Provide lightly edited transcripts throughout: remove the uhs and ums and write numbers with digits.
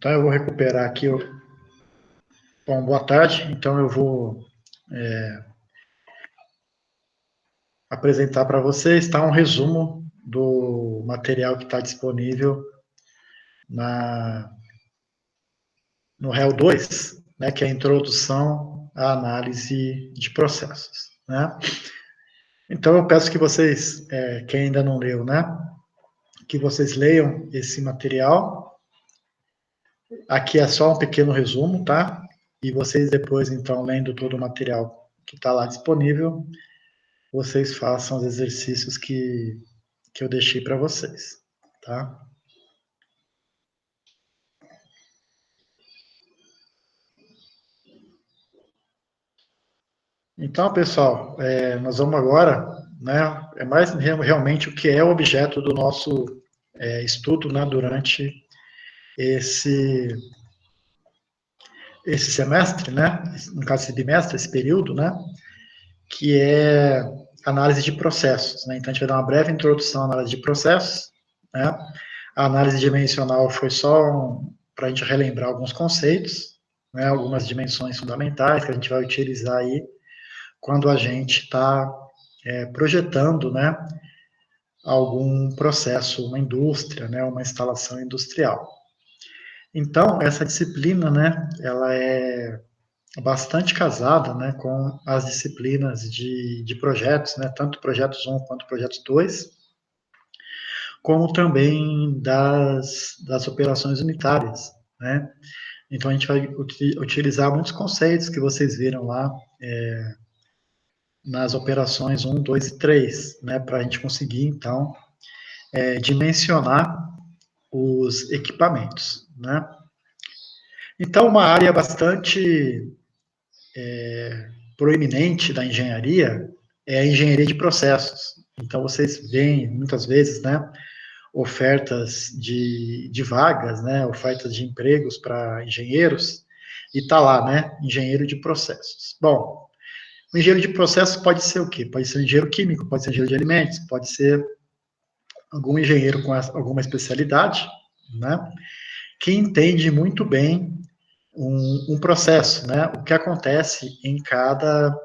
Então, eu vou recuperar aqui. Bom, boa tarde. Então, eu vou apresentar para vocês, tá, um resumo do material que está disponível no REL 2, né, que é a Introdução à Análise de Processos, né? Então, eu peço que vocês, quem ainda não leu, né, que vocês leiam esse material. Aqui é só um pequeno resumo, tá? E vocês depois, então, lendo todo o material que está lá disponível, vocês façam os exercícios que eu deixei para vocês, tá? Então, pessoal, nós vamos agora, né, é mais realmente o que é o objeto do nosso estudo, né, durante esse semestre, né, no caso, esse bimestre, esse período, né, que é análise de processos, né, então a gente vai dar uma breve introdução à análise de processos, né, a análise dimensional foi só para a gente relembrar alguns conceitos, né, algumas dimensões fundamentais que a gente vai utilizar aí quando a gente está projetando, né, algum processo, uma indústria, né, uma instalação industrial. Então, essa disciplina, né, ela é bastante casada, né, com as disciplinas de projetos, né, tanto projetos 1 quanto projetos 2, como também das operações unitárias, né. Então, a gente vai utilizar muitos conceitos que vocês viram lá nas operações 1, 2 e 3, né, para a gente conseguir, então, dimensionar os equipamentos, né. Então, uma área bastante proeminente da engenharia é a engenharia de processos. Então, vocês veem, muitas vezes, né, ofertas de vagas, né, ofertas de empregos para engenheiros, e está lá, né, engenheiro de processos. Bom, o engenheiro de processos pode ser o quê? Pode ser um engenheiro químico, pode ser um engenheiro de alimentos, pode ser algum engenheiro com alguma especialidade, né, que entende muito bem um processo, né, o que acontece em cada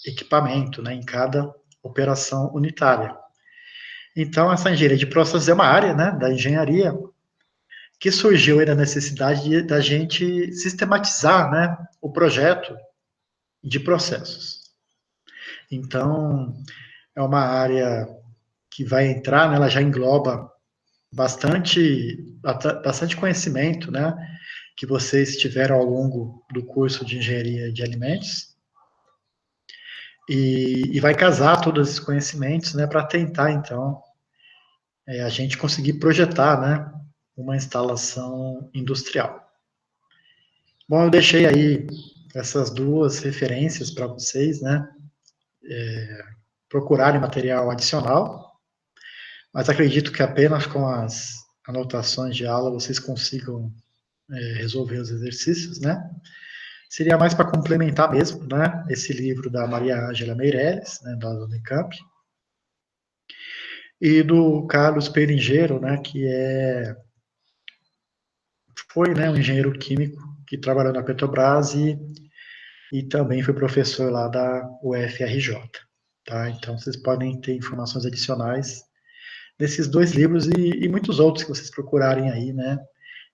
equipamento, né, em cada operação unitária. Então, essa engenharia de processos é uma área, né, da engenharia que surgiu aí da necessidade da gente sistematizar, né, o projeto de processos. Então, é uma área que vai entrar, né, ela já engloba bastante conhecimento, né, que vocês tiveram ao longo do curso de engenharia de alimentos, e vai casar todos esses conhecimentos, né, para tentar, então, a gente conseguir projetar, né, uma instalação industrial. Bom, eu deixei aí essas duas referências para vocês, né, procurarem material adicional, mas acredito que apenas com as anotações de aula vocês consigam resolver os exercícios, né. Seria mais para complementar mesmo, né, esse livro da Maria Ângela Meirelles, né, da Unicamp, e do Carlos Peringero, né, que foi, né, um engenheiro químico que trabalhou na Petrobras e também foi professor lá da UFRJ, tá? Então, vocês podem ter informações adicionais desses dois livros e muitos outros que vocês procurarem aí, né,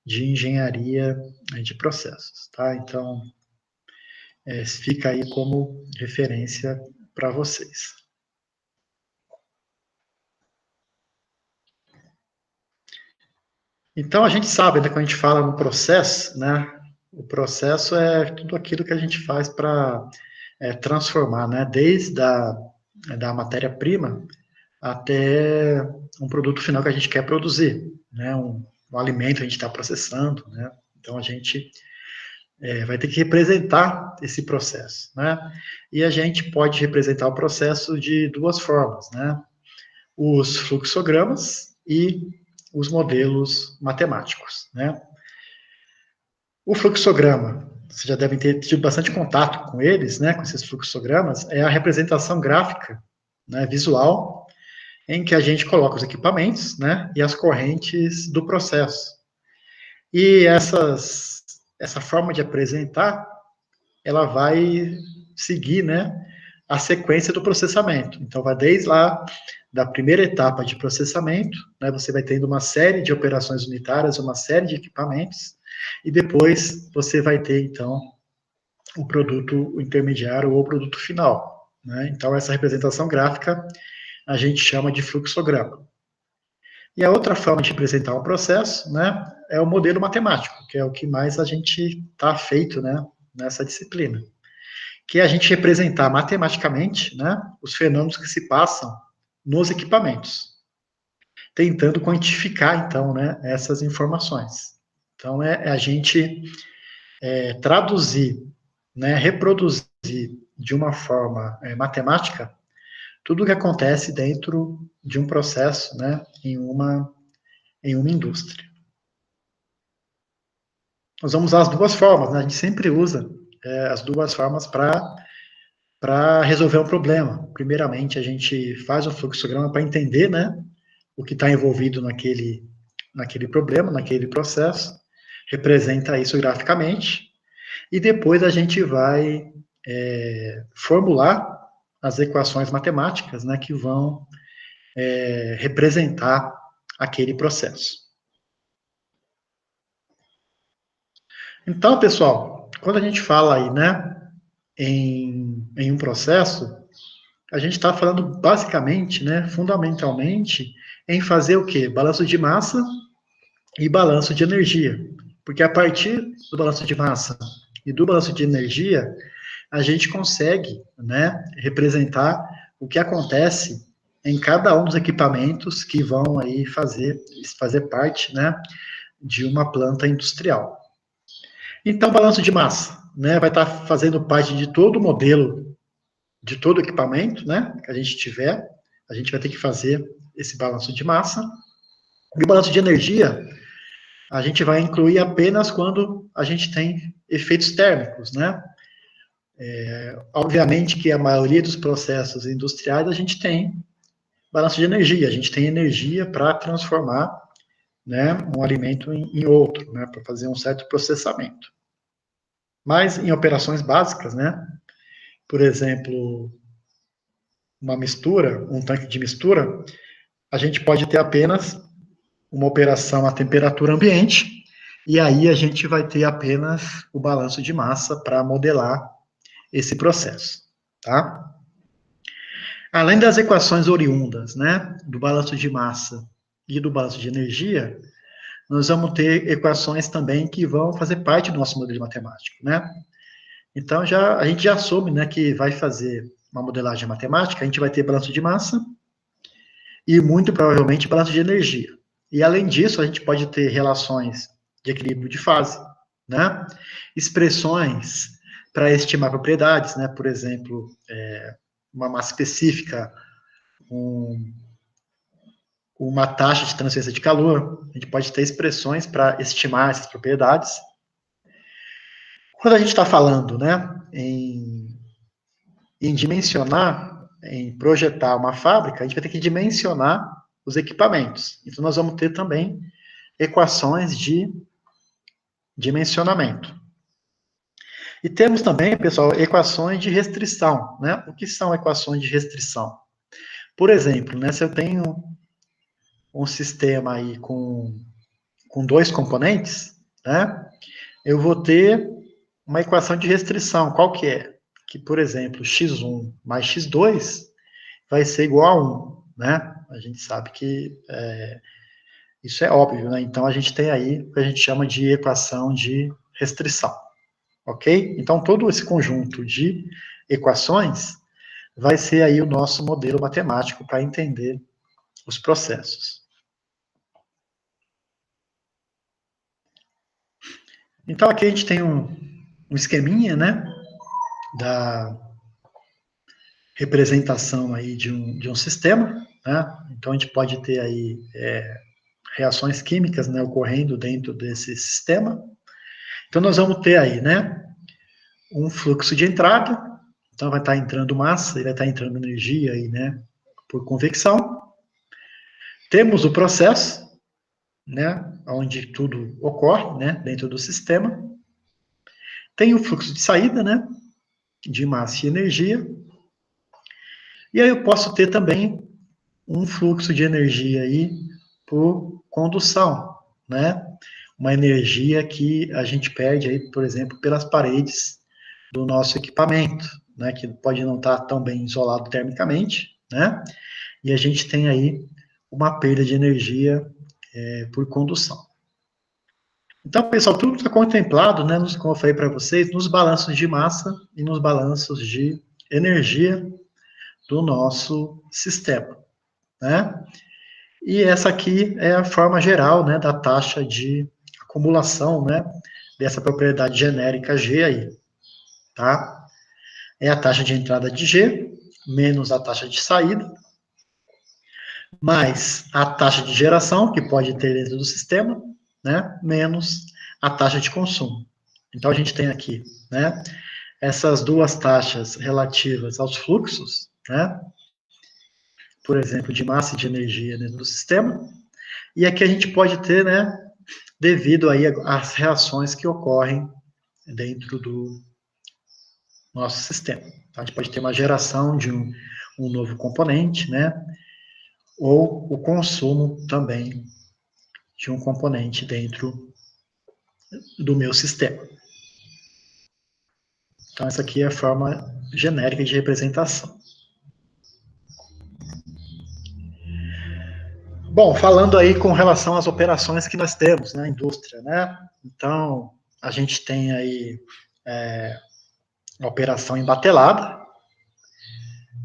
de engenharia de processos, tá? Então, fica aí como referência para vocês. Então, a gente sabe, né, quando a gente fala no processo, né, o processo é tudo aquilo que a gente faz para transformar, né, desde da matéria-prima até um produto final que a gente quer produzir, né, um alimento que a gente está processando, né, então a gente vai ter que representar esse processo, né, e a gente pode representar o processo de duas formas, né, os fluxogramas e os modelos matemáticos, né. O fluxograma, vocês já devem ter tido bastante contato com eles, né, com esses fluxogramas, é a representação gráfica, né, visual, em que a gente coloca os equipamentos, né, e as correntes do processo. E essa forma de apresentar, ela vai seguir, né, a sequência do processamento. Então, vai desde lá da primeira etapa de processamento, né, você vai tendo uma série de operações unitárias, uma série de equipamentos, e depois você vai ter, então, o produto intermediário ou o produto final, né? Então, essa representação gráfica a gente chama de fluxograma. E a outra forma de representar um processo, né, é o modelo matemático, que é o que mais a gente está feito, né, nessa disciplina, que é a gente representar matematicamente, né, os fenômenos que se passam nos equipamentos, tentando quantificar, então, né, essas informações. Então, é a gente traduzir, né, reproduzir de uma forma matemática tudo o que acontece dentro de um processo, né, em uma indústria. Nós vamos usar as duas formas, né? A gente sempre usa as duas formas para resolver um problema. Primeiramente, a gente faz um fluxograma para entender, né, o que está envolvido naquele problema, naquele processo, representa isso graficamente, e depois a gente vai formular as equações matemáticas, né, que vão representar aquele processo. Então, pessoal, quando a gente fala aí, né, em um processo, a gente está falando basicamente, né, fundamentalmente, em fazer o quê? Balanço de massa e balanço de energia. Porque a partir do balanço de massa e do balanço de energia, a gente consegue, né, representar o que acontece em cada um dos equipamentos que vão aí fazer parte, né, de uma planta industrial. Então, balanço de massa, né, vai estar fazendo parte de todo o modelo, de todo o equipamento, né, que a gente tiver, a gente vai ter que fazer esse balanço de massa. E o balanço de energia, a gente vai incluir apenas quando a gente tem efeitos térmicos, né. Obviamente que a maioria dos processos industriais a gente tem balanço de energia, a gente tem energia para transformar, né, um alimento em outro, né, para fazer um certo processamento. Mas em operações básicas, né, por exemplo, uma mistura, um tanque de mistura, a gente pode ter apenas uma operação à temperatura ambiente, e aí a gente vai ter apenas o balanço de massa para modelar esse processo, tá? Além das equações oriundas, né, do balanço de massa e do balanço de energia, nós vamos ter equações também que vão fazer parte do nosso modelo matemático, né? Então, a gente já assume, né, que vai fazer uma modelagem matemática, a gente vai ter balanço de massa e, muito provavelmente, balanço de energia. E, além disso, a gente pode ter relações de equilíbrio de fase, né? Expressões para estimar propriedades, né? Por exemplo, uma massa específica, uma taxa de transferência de calor, a gente pode ter expressões para estimar essas propriedades. Quando a gente está falando, né, em dimensionar, em projetar uma fábrica, a gente vai ter que dimensionar os equipamentos. Então, nós vamos ter também equações de dimensionamento. E temos também, pessoal, equações de restrição, né? O que são equações de restrição? Por exemplo, né, se eu tenho um sistema aí com dois componentes, né, eu vou ter uma equação de restrição. Qual que é? Que, por exemplo, x1 mais x2 vai ser igual a 1, né? A gente sabe que isso é óbvio, né? Então, a gente tem aí o que a gente chama de equação de restrição, ok? Então, todo esse conjunto de equações vai ser aí o nosso modelo matemático para entender os processos. Então, aqui a gente tem um esqueminha, né, da representação aí de um sistema, né? Então, a gente pode ter aí reações químicas, né, ocorrendo dentro desse sistema. Então, nós vamos ter aí, né, um fluxo de entrada, então vai estar entrando massa e vai estar entrando energia aí, né, por convecção. Temos o processo, né, onde tudo ocorre, né, dentro do sistema. Tem o fluxo de saída, né, de massa e energia. E aí eu posso ter também um fluxo de energia aí por condução, né? Uma energia que a gente perde aí, por exemplo, pelas paredes do nosso equipamento, né? Que pode não estar tão bem isolado termicamente, né? E a gente tem aí uma perda de energia por condução. Então, pessoal, tudo está contemplado, né? Como eu falei para vocês, nos balanços de massa e nos balanços de energia do nosso sistema, né? E essa aqui é a forma geral, né, da taxa de acumulação, né, dessa propriedade genérica G aí, tá? É a taxa de entrada de G, menos a taxa de saída, mais a taxa de geração, que pode ter dentro do sistema, né, menos a taxa de consumo. Então, a gente tem aqui, né, essas duas taxas relativas aos fluxos, né, por exemplo, de massa e de energia dentro do sistema, e aqui a gente pode ter, né, devido aí às reações que ocorrem dentro do nosso sistema. Então, a gente pode ter uma geração de um novo componente, né, ou o consumo também de um componente dentro do meu sistema. Então, essa aqui é a forma genérica de representação. Bom, falando aí com relação às operações que nós temos na indústria, né? Então, a gente tem aí a operação embatelada,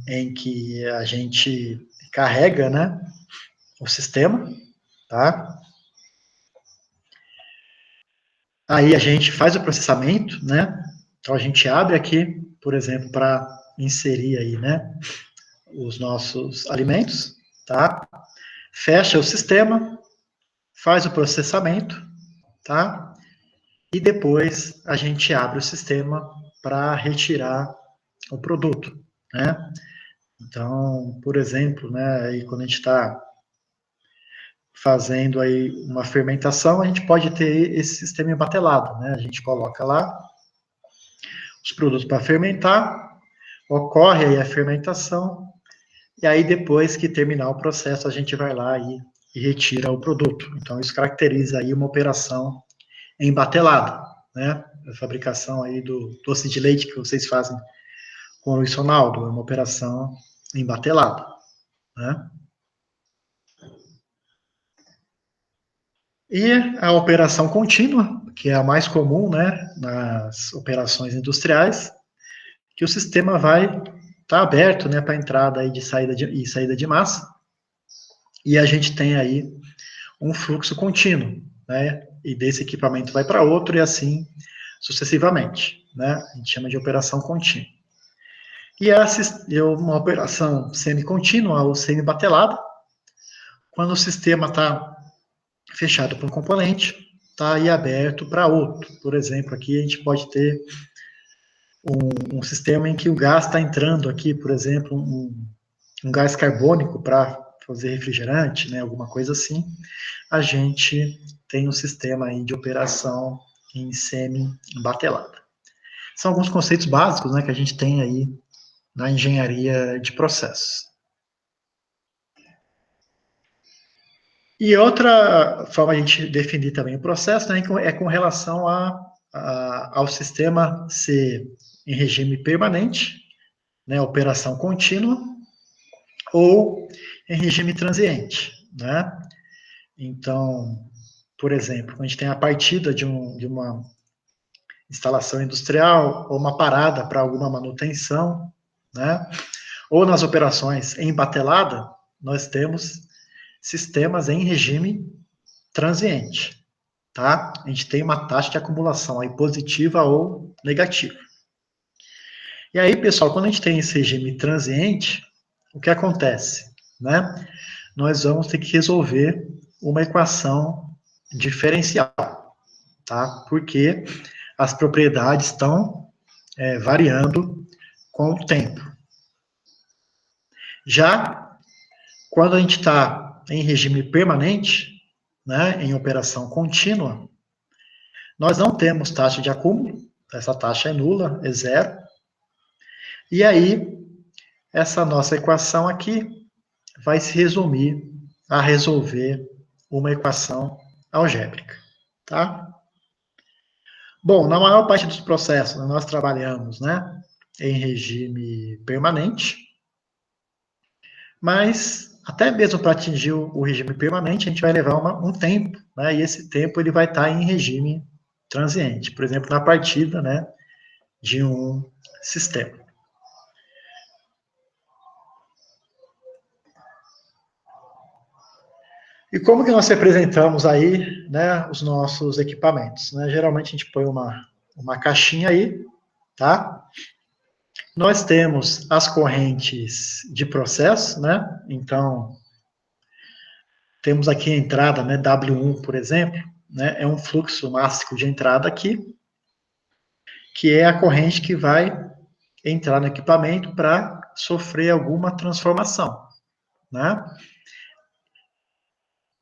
em que a gente carrega, né, o sistema, tá? Aí a gente faz o processamento, né? Então a gente abre aqui, por exemplo, para inserir aí, né, os nossos alimentos, tá? Fecha o sistema, faz o processamento, tá? E depois a gente abre o sistema para retirar o produto, né? Então, por exemplo, né, aí quando a gente está fazendo aí uma fermentação, a gente pode ter esse sistema embatelado, né? A gente coloca lá os produtos para fermentar, ocorre aí a fermentação, e aí depois que terminar o processo, a gente vai lá e retira o produto. Então, isso caracteriza aí uma operação embatelada, né? A fabricação aí do doce de leite que vocês fazem com o Luiz Ronaldo, é uma operação embatelada, né? E a operação contínua, que é a mais comum, né, nas operações industriais, que o sistema vai estar aberto, né, para entrada aí de saída e saída de massa, e a gente tem aí um fluxo contínuo, né, e desse equipamento vai para outro e assim sucessivamente, né, a gente chama de operação contínua. E essa é uma operação semi-contínua ou semi-batelada, quando o sistema está fechado para um componente, está aí aberto para outro. Por exemplo, aqui a gente pode ter um sistema em que o gás está entrando aqui, por exemplo, um gás carbônico para fazer refrigerante, né, alguma coisa assim. A gente tem um sistema aí de operação em semi-batelada. São alguns conceitos básicos, né, que a gente tem aí na engenharia de processos. E outra forma de a gente definir também o processo, né, é com relação ao sistema ser em regime permanente, né, operação contínua, ou em regime transiente, né? Então, por exemplo, quando a gente tem a partida de uma instalação industrial ou uma parada para alguma manutenção, né? Ou nas operações em batelada, nós temos sistemas em regime transiente, tá? A gente tem uma taxa de acumulação aí positiva ou negativa. E aí, pessoal, quando a gente tem esse regime transiente, o que acontece, né? Nós vamos ter que resolver uma equação diferencial, tá? Porque as propriedades estão variando com o tempo. Já quando a gente está em regime permanente, né, em operação contínua, nós não temos taxa de acúmulo, essa taxa é nula, é zero. E aí, essa nossa equação aqui vai se resumir a resolver uma equação algébrica, tá? Bom, na maior parte dos processos, nós trabalhamos, né, em regime permanente, mas até mesmo para atingir o regime permanente, a gente vai levar um tempo, né, e esse tempo ele vai estar em regime transiente, por exemplo, na partida, né, de um sistema. E como que nós representamos aí, né, os nossos equipamentos, né? Geralmente a gente põe uma caixinha aí, tá? Nós temos as correntes de processo, né? Então, temos aqui a entrada, né, W1, por exemplo, né? É um fluxo mássico de entrada aqui, que é a corrente que vai entrar no equipamento para sofrer alguma transformação, né?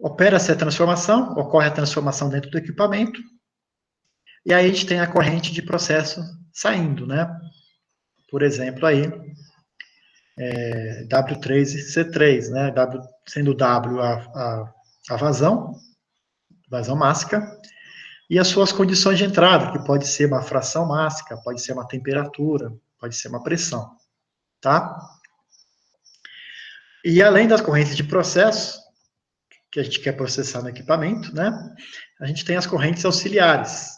Opera-se a transformação, ocorre a transformação dentro do equipamento, e aí a gente tem a corrente de processo saindo, né? Por exemplo, aí, W3 e C3, né? Sendo W a vazão mássica, e as suas condições de entrada, que pode ser uma fração mássica, pode ser uma temperatura, pode ser uma pressão, tá? E além das correntes de processo, que a gente quer processar no equipamento, né? A gente tem as correntes auxiliares,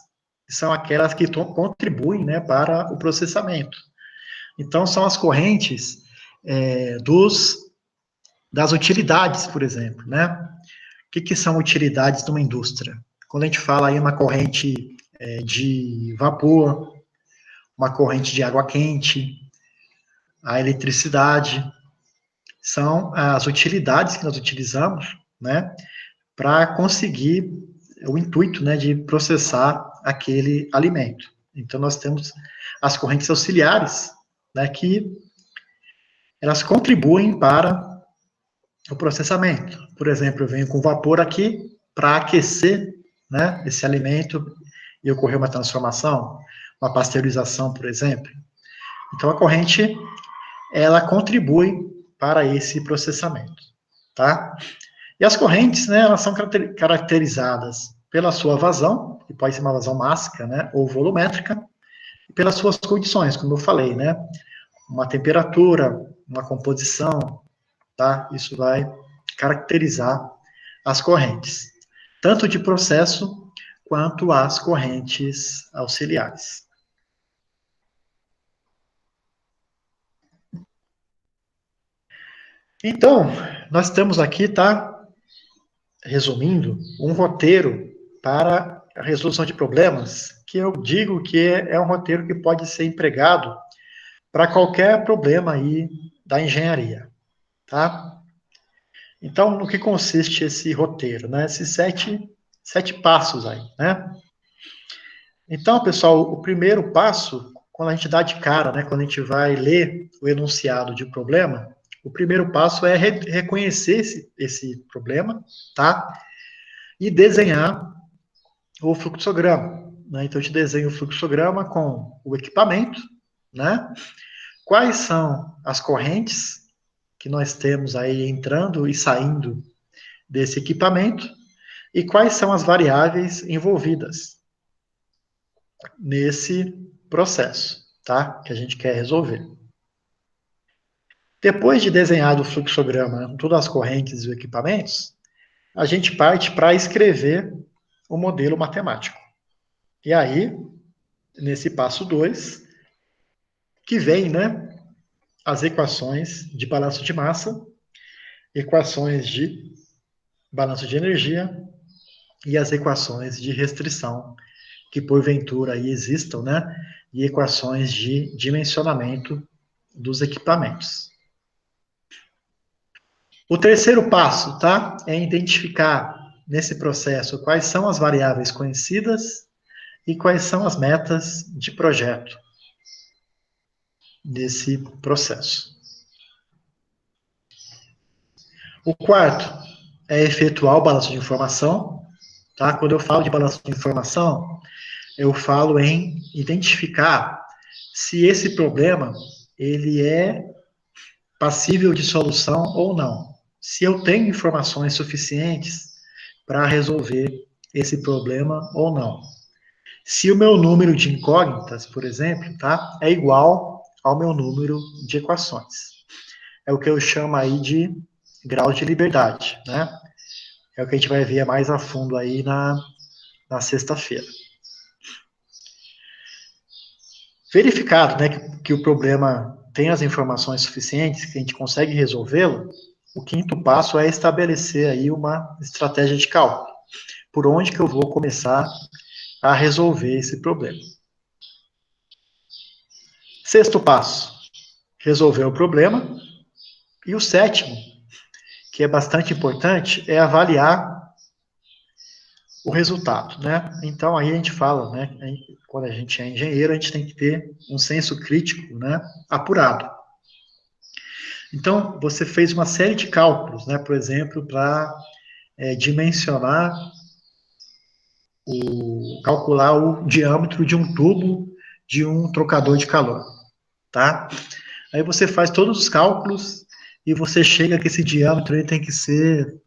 que são aquelas que contribuem, né, para o processamento. Então, são as correntes das utilidades, por exemplo, né? O que são utilidades de uma indústria? Quando a gente fala aí uma corrente de vapor, uma corrente de água quente, a eletricidade, são as utilidades que nós utilizamos, né, para conseguir o intuito, né, de processar aquele alimento. Então, nós temos as correntes auxiliares, né, que elas contribuem para o processamento. Por exemplo, eu venho com vapor aqui para aquecer, né, esse alimento e ocorrer uma transformação, uma pasteurização, por exemplo. Então, a corrente, ela contribui para esse processamento, tá? E as correntes, né, elas são caracterizadas pela sua vazão, que pode ser uma vazão mássica, né, ou volumétrica, e pelas suas condições, como eu falei, né, uma temperatura, uma composição, tá? Isso vai caracterizar as correntes, tanto de processo quanto as correntes auxiliares. Então, nós temos aqui, tá? Resumindo, um roteiro para a resolução de problemas, que eu digo que é um roteiro que pode ser empregado para qualquer problema aí da engenharia, tá? Então, no que consiste esse roteiro, né? Esses sete passos aí, né? Então, pessoal, o primeiro passo, quando a gente dá de cara, né? Quando a gente vai ler o enunciado de problema, o primeiro passo é reconhecer esse problema, tá? E desenhar o fluxograma, né? Então, a gente desenha o fluxograma com o equipamento, né? Quais são as correntes que nós temos aí entrando e saindo desse equipamento e quais são as variáveis envolvidas nesse processo, tá? Que a gente quer resolver. Depois de desenhado o fluxograma com todas as correntes e os equipamentos, a gente parte para escrever o modelo matemático. E aí, nesse passo 2, que vem, né, as equações de balanço de massa, equações de balanço de energia e as equações de restrição que porventura aí existam, né, e equações de dimensionamento dos equipamentos. O terceiro passo, tá, é identificar nesse processo quais são as variáveis conhecidas e quais são as metas de projeto desse processo. O quarto é efetuar o balanço de informação, tá? Quando eu falo de balanço de informação, eu falo em identificar se esse problema ele é passível de solução ou não. Se eu tenho informações suficientes para resolver esse problema ou não. Se o meu número de incógnitas, por exemplo, tá, é igual ao meu número de equações. É o que eu chamo aí de grau de liberdade, né? É o que a gente vai ver mais a fundo aí na sexta-feira. Verificado, né, que o problema tem as informações suficientes, que a gente consegue resolvê-lo, o quinto passo é estabelecer aí uma estratégia de cálculo. Por onde que eu vou começar a resolver esse problema? Sexto passo, resolver o problema. E o sétimo, que é bastante importante, é avaliar o resultado, né? Então, aí a gente fala, né, quando a gente é engenheiro, a gente tem que ter um senso crítico, né, apurado. Então, você fez uma série de cálculos, né, por exemplo, para dimensionar, calcular o diâmetro de um tubo de um trocador de calor, tá? Aí você faz todos os cálculos e você chega que esse diâmetro ele tem que ser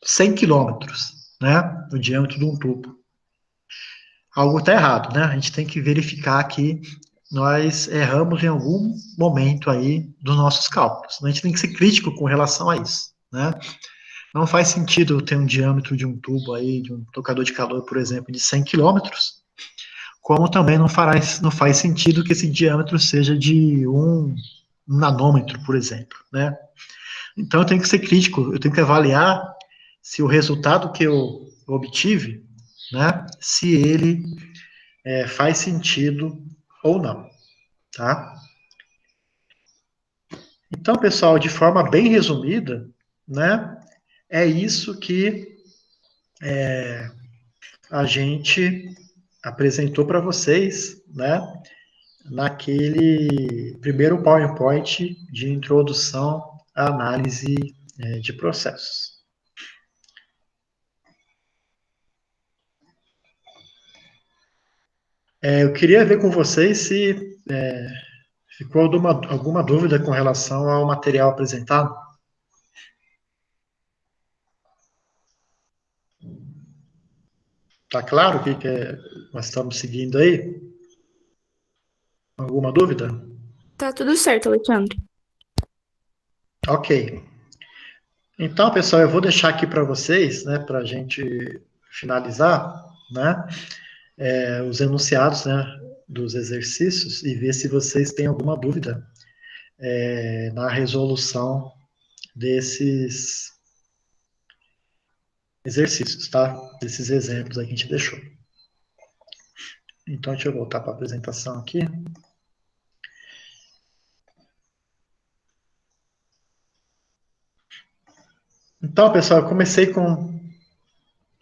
100 quilômetros, né, o diâmetro de um tubo. Algo está errado, né? A gente tem que verificar que nós erramos em algum momento aí dos nossos cálculos. A gente tem que ser crítico com relação a isso, né? Não faz sentido eu ter um diâmetro de um tubo aí, de um tocador de calor, por exemplo, de 100 quilômetros, como também não faz sentido que esse diâmetro seja de um nanômetro, por exemplo, né? Então eu tenho que ser crítico, eu tenho que avaliar se o resultado que eu obtive, né, se ele faz sentido ou não, tá? Então, pessoal, de forma bem resumida, né, é isso que a gente apresentou para vocês, né, naquele primeiro PowerPoint de introdução à análise de processos. Eu queria ver com vocês se ficou alguma dúvida com relação ao material apresentado. Tá claro o que nós estamos seguindo aí? Alguma dúvida? Tá tudo certo, Alexandre. Ok. Então, pessoal, eu vou deixar aqui para vocês, né, para a gente finalizar, né, os enunciados, né, dos exercícios e ver se vocês têm alguma dúvida na resolução desses exercícios, tá? Desses exemplos aí que a gente deixou. Então, deixa eu voltar para a apresentação aqui. Então, pessoal, eu comecei com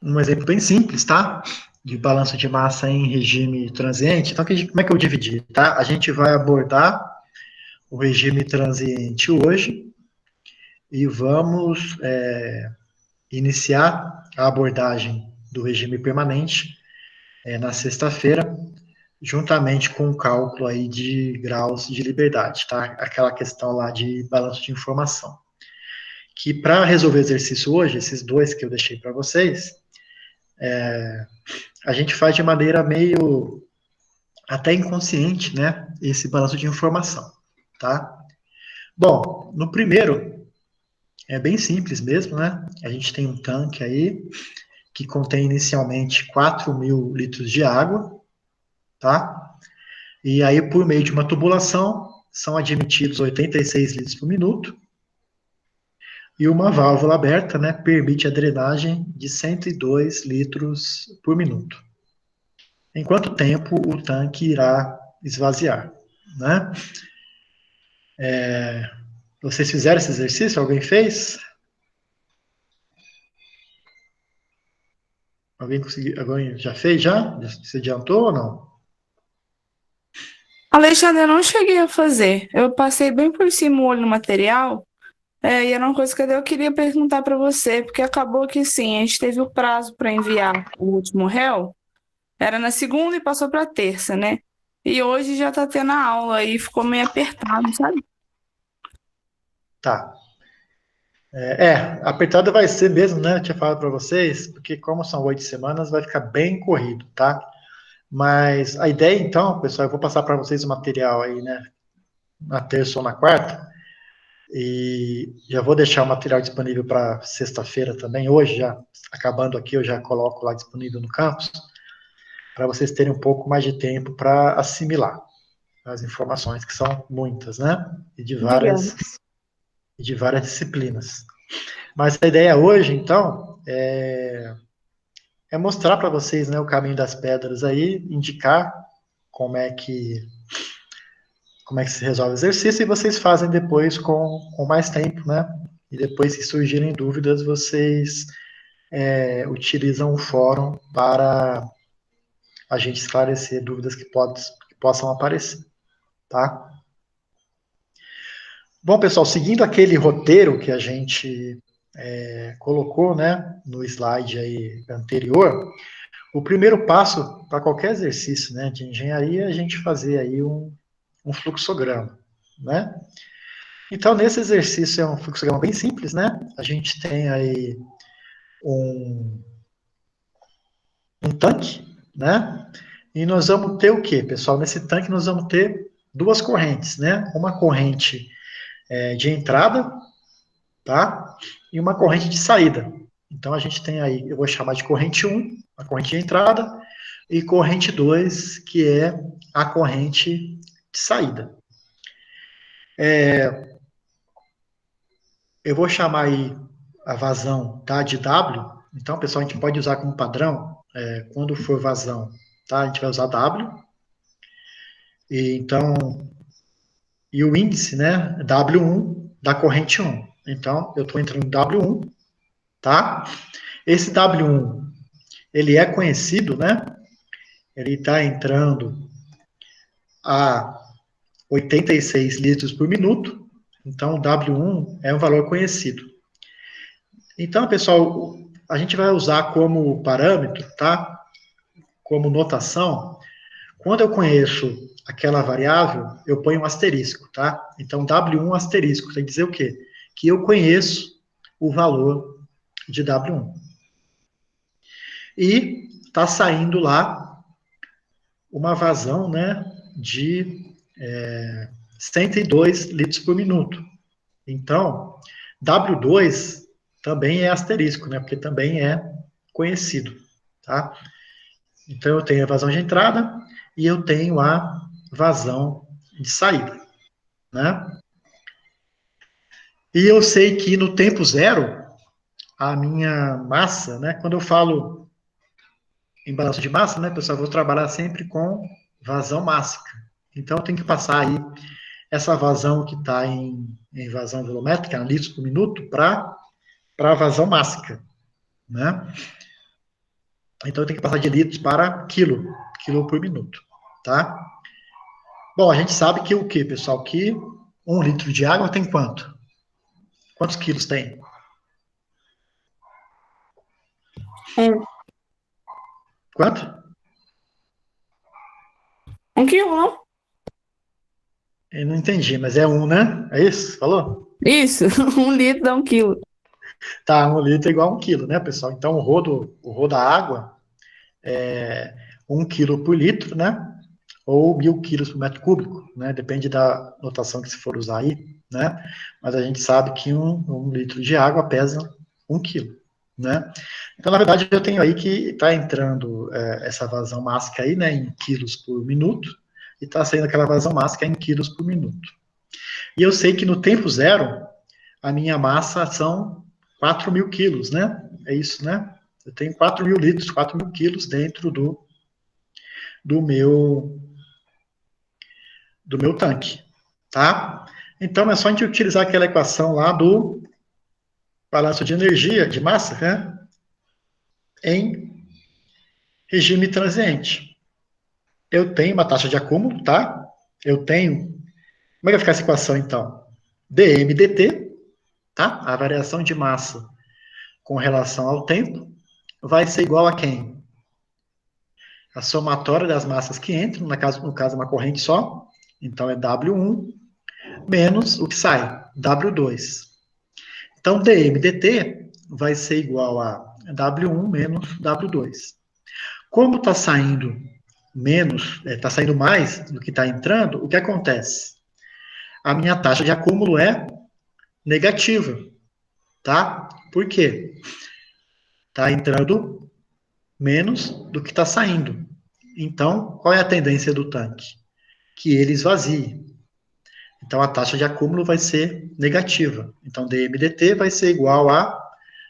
um exemplo bem simples, tá? De balanço de massa em regime transiente. Então, como é que eu dividi, tá? A gente vai abordar o regime transiente hoje e vamos iniciar a abordagem do regime permanente na sexta-feira, juntamente com o cálculo aí de graus de liberdade, tá? Aquela questão lá de balanço de informação. Que para resolver o exercício hoje, esses dois que eu deixei para vocês, a gente faz de maneira meio até inconsciente, né? Esse balanço de informação, tá? Bom, no primeiro, é bem simples mesmo, né? A gente tem um tanque aí que contém inicialmente 4.000 litros de água, tá? E aí, por meio de uma tubulação, são admitidos 86 litros por minuto. E uma válvula aberta, né, permite a drenagem de 102 litros por minuto. Em quanto tempo o tanque irá esvaziar, né? Vocês fizeram esse exercício? Alguém fez? Alguém conseguiu? Alguém já fez já? Se adiantou ou não? Alexandre, eu não cheguei a fazer. Eu passei bem por cima o olho no material, E era uma coisa que eu queria perguntar para você, porque acabou que sim, a gente teve o prazo para enviar o último réu, era na segunda e passou para terça, né? E hoje já tá tendo a aula e ficou meio apertado, sabe? Tá. Apertada vai ser mesmo, né? Eu tinha falado para vocês, porque como são 8 semanas, vai ficar bem corrido, tá? Mas a ideia, então, pessoal, eu vou passar para vocês o material aí, né? Na terça ou na quarta, e já vou deixar o material disponível para sexta-feira também. Hoje, já acabando aqui, eu já coloco lá disponível no campus, para vocês terem um pouco mais de tempo para assimilar as informações, que são muitas, né? E Obrigada. de várias disciplinas. Mas a ideia hoje, então, é mostrar para vocês, né, o caminho das pedras aí, indicar como é que como é que se resolve o exercício e vocês fazem depois com mais tempo, né? E depois, se surgirem dúvidas, vocês utilizam o fórum para a gente esclarecer dúvidas que possam aparecer, tá? Bom, pessoal, seguindo aquele roteiro que a gente colocou, né, no slide aí anterior, o primeiro passo para qualquer exercício, né, de engenharia é a gente fazer aí um fluxograma, né? Então, nesse exercício é um fluxograma bem simples, né? A gente tem aí um, um tanque, né? E nós vamos ter o quê, pessoal? Nesse tanque nós vamos ter duas correntes, né? Uma corrente de entrada, tá? E uma corrente de saída. Então, a gente tem aí, eu vou chamar de corrente 1, a corrente de entrada, e corrente 2, que é a corrente de saída. Eu vou chamar aí a vazão, tá, de W. Então, pessoal, a gente pode usar como padrão, quando for vazão, tá, a gente vai usar W. E, então, e o índice, né, W1 da corrente 1. Então, eu estou entrando em W1, tá? Esse W1, ele é conhecido, né? Ele está entrando a 86 litros por minuto. Então, o W1 é um valor conhecido. Então, pessoal, a gente vai usar como parâmetro, tá? Como notação, quando eu conheço aquela variável, eu ponho um asterisco, tá? Então, W1 asterisco, tem que dizer o quê? Que eu conheço o valor de W1. E está saindo lá uma vazão, né, de 102 litros por minuto. Então, W2 também é asterisco, né, porque também é conhecido, tá? Então, eu tenho a vazão de entrada e eu tenho a vazão de saída, né? E eu sei que no tempo zero, a minha massa, né? Quando eu falo em balanço de massa, né, pessoal, eu vou trabalhar sempre com vazão mássica. Então, eu tenho que passar aí essa vazão que está em vazão volumétrica, litros por minuto, para a vazão mássica, né? Então, eu tenho que passar de litros para quilo por minuto, tá? Bom, a gente sabe que o quê, pessoal? Que 1 litro de água tem quanto? Quantos quilos tem? Um, Quanto? 1 quilo, não? Eu não entendi, mas é 1, né? É isso? Falou? Isso, 1 litro dá 1 quilo. Tá, 1 litro é igual a 1 quilo, né, pessoal? Então, o rodo da água é 1 quilo por litro, né? Ou 1.000 quilos por metro cúbico, né? Depende da notação que se for usar aí, né? Mas a gente sabe que um litro de água pesa 1 quilo, né? Então, na verdade, eu tenho aí que está entrando essa vazão mássica aí, né, em quilos por minuto, e está saindo aquela vazão mássica em quilos por minuto. E eu sei que no tempo zero, a minha massa são 4.000 quilos, né? É isso, né? Eu tenho 4.000 litros, 4.000 quilos dentro do meu do meu tanque, tá? Então é só a gente utilizar aquela equação lá do balanço de energia, de massa, né? Em regime transiente. Eu tenho uma taxa de acúmulo, tá? Eu tenho. Como é que vai ficar essa equação então? dm dt, tá? A variação de massa com relação ao tempo vai ser igual a quem? A somatória das massas que entram, no caso uma corrente só, então é W1 menos o que sai, W2. Então, dm/dt vai ser igual a W1 menos W2. Como está saindo menos, está saindo mais do que está entrando, o que acontece? A minha taxa de acúmulo é negativa, tá? Por quê? Está entrando menos do que está saindo. Então, qual é a tendência do tanque? Que ele esvazie. Então, a taxa de acúmulo vai ser negativa. Então, dm/dt vai ser igual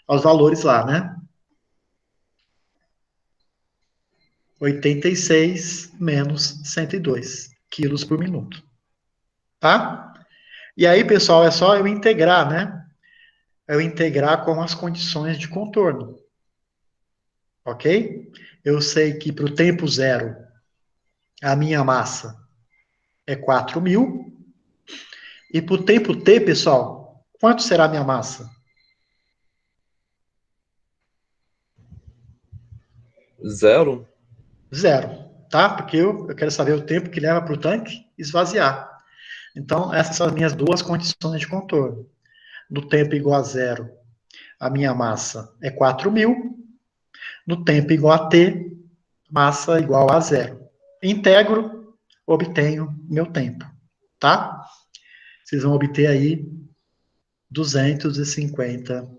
aos valores lá, né? 86 menos 102 quilos por minuto. Tá? E aí, pessoal, é só eu integrar, né? Eu integrar com as condições de contorno. Ok? Eu sei que para o tempo zero, a minha massa é 4.000. E para o tempo t, pessoal, quanto será a minha massa? Zero? Zero, tá? Porque eu quero saber o tempo que leva para o tanque esvaziar. Então, essas são as minhas duas condições de contorno. No tempo igual a zero, a minha massa é 4.000. No tempo igual a t, massa igual a zero. Integro, obtenho meu tempo, tá? Vocês vão obter aí 250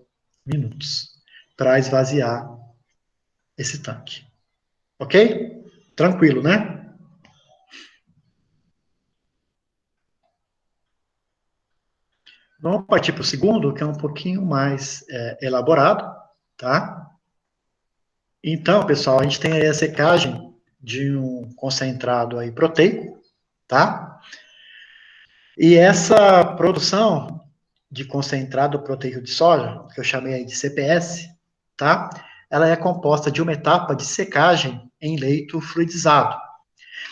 minutos para esvaziar esse tanque. Ok? Tranquilo, né? Vamos partir para o segundo, que é um pouquinho mais elaborado, tá? Então, pessoal, a gente tem aí a secagem de um concentrado aí proteico, tá? E essa produção de concentrado proteico de soja, que eu chamei aí de CPS, tá? Ela é composta de uma etapa de secagem em leito fluidizado.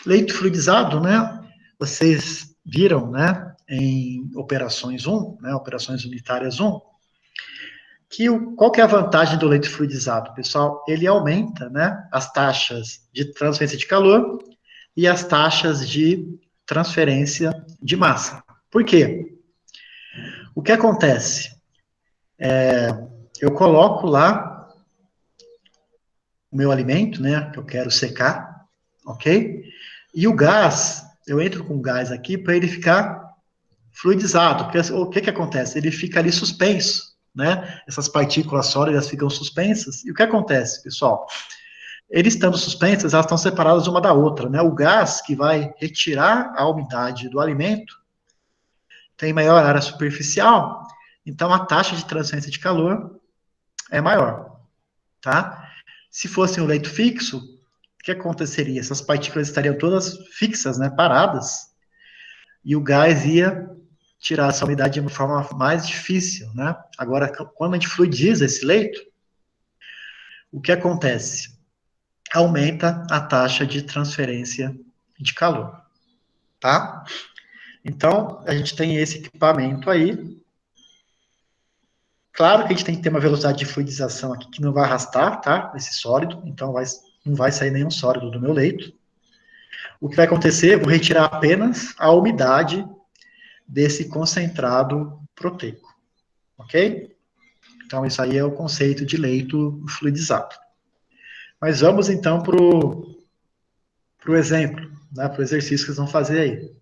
Leito fluidizado, né? Vocês viram, né? Em operações 1, né? Operações unitárias 1, qual que é a vantagem do leito fluidizado, pessoal? Ele aumenta, né? As taxas de transferência de calor e as taxas de transferência de massa. Por quê? O que acontece? Eu coloco lá o meu alimento, né, que eu quero secar, ok? E o gás, eu entro com o gás aqui para ele ficar fluidizado. Porque o que acontece? Ele fica ali suspenso, né? Essas partículas sólidas ficam suspensas. E o que acontece, pessoal? Eles estando suspensas, elas estão separadas uma da outra, né? O gás que vai retirar a umidade do alimento tem maior área superficial, então a taxa de transferência de calor é maior, tá? Se fosse um leito fixo, o que aconteceria? Essas partículas estariam todas fixas, né, paradas, e o gás ia tirar essa umidade de uma forma mais difícil, né? Agora, quando a gente fluidiza esse leito, o que acontece? Aumenta a taxa de transferência de calor, tá? Então, a gente tem esse equipamento aí. Claro que a gente tem que ter uma velocidade de fluidização aqui que não vai arrastar, tá? Esse sólido, então não vai sair nenhum sólido do meu leito. O que vai acontecer? Eu vou retirar apenas a umidade desse concentrado proteico, ok? Então, isso aí é o conceito de leito fluidizado. Mas vamos, então, para o exemplo, né, para o exercício que vocês vão fazer aí.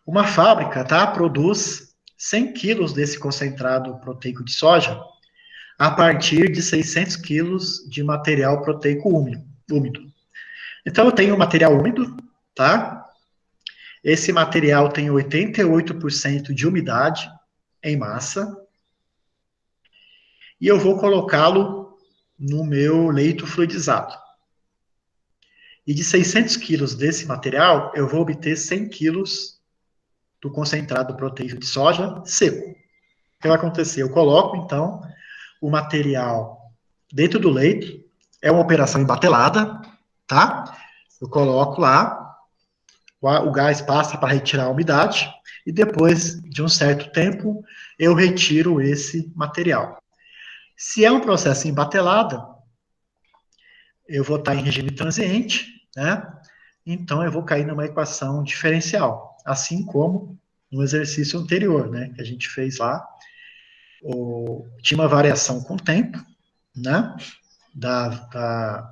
Uma fábrica, tá, produz 100 quilos desse concentrado proteico de soja a partir de 600 quilos de material proteico úmido. Então, eu tenho material úmido, tá? Esse material tem 88% de umidade em massa. E eu vou colocá-lo no meu leito fluidizado. E de 600 quilos desse material, eu vou obter 100 quilos do concentrado proteico de soja seco. O que vai acontecer? Eu coloco, então, o material dentro do leito, é uma operação embatelada, tá? Eu coloco lá o gás passa para retirar a umidade, e depois de um certo tempo, eu retiro esse material. Se é um processo em batelada, eu vou estar em regime transiente, né? Então, eu vou cair numa equação diferencial, assim como no exercício anterior, né, que a gente fez lá, tinha uma variação com o tempo, né, da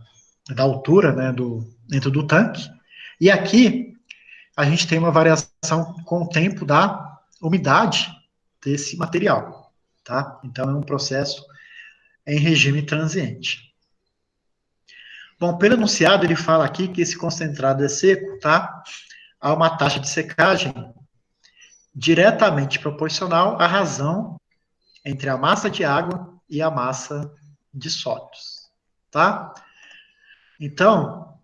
altura, né, dentro do tanque, e aqui a gente tem uma variação com o tempo da umidade desse material, tá? Então, é um processo em regime transiente. Bom, pelo enunciado, ele fala aqui que esse concentrado é seco, tá? Há uma taxa de secagem diretamente proporcional à razão entre a massa de água e a massa de sólidos, tá? Então,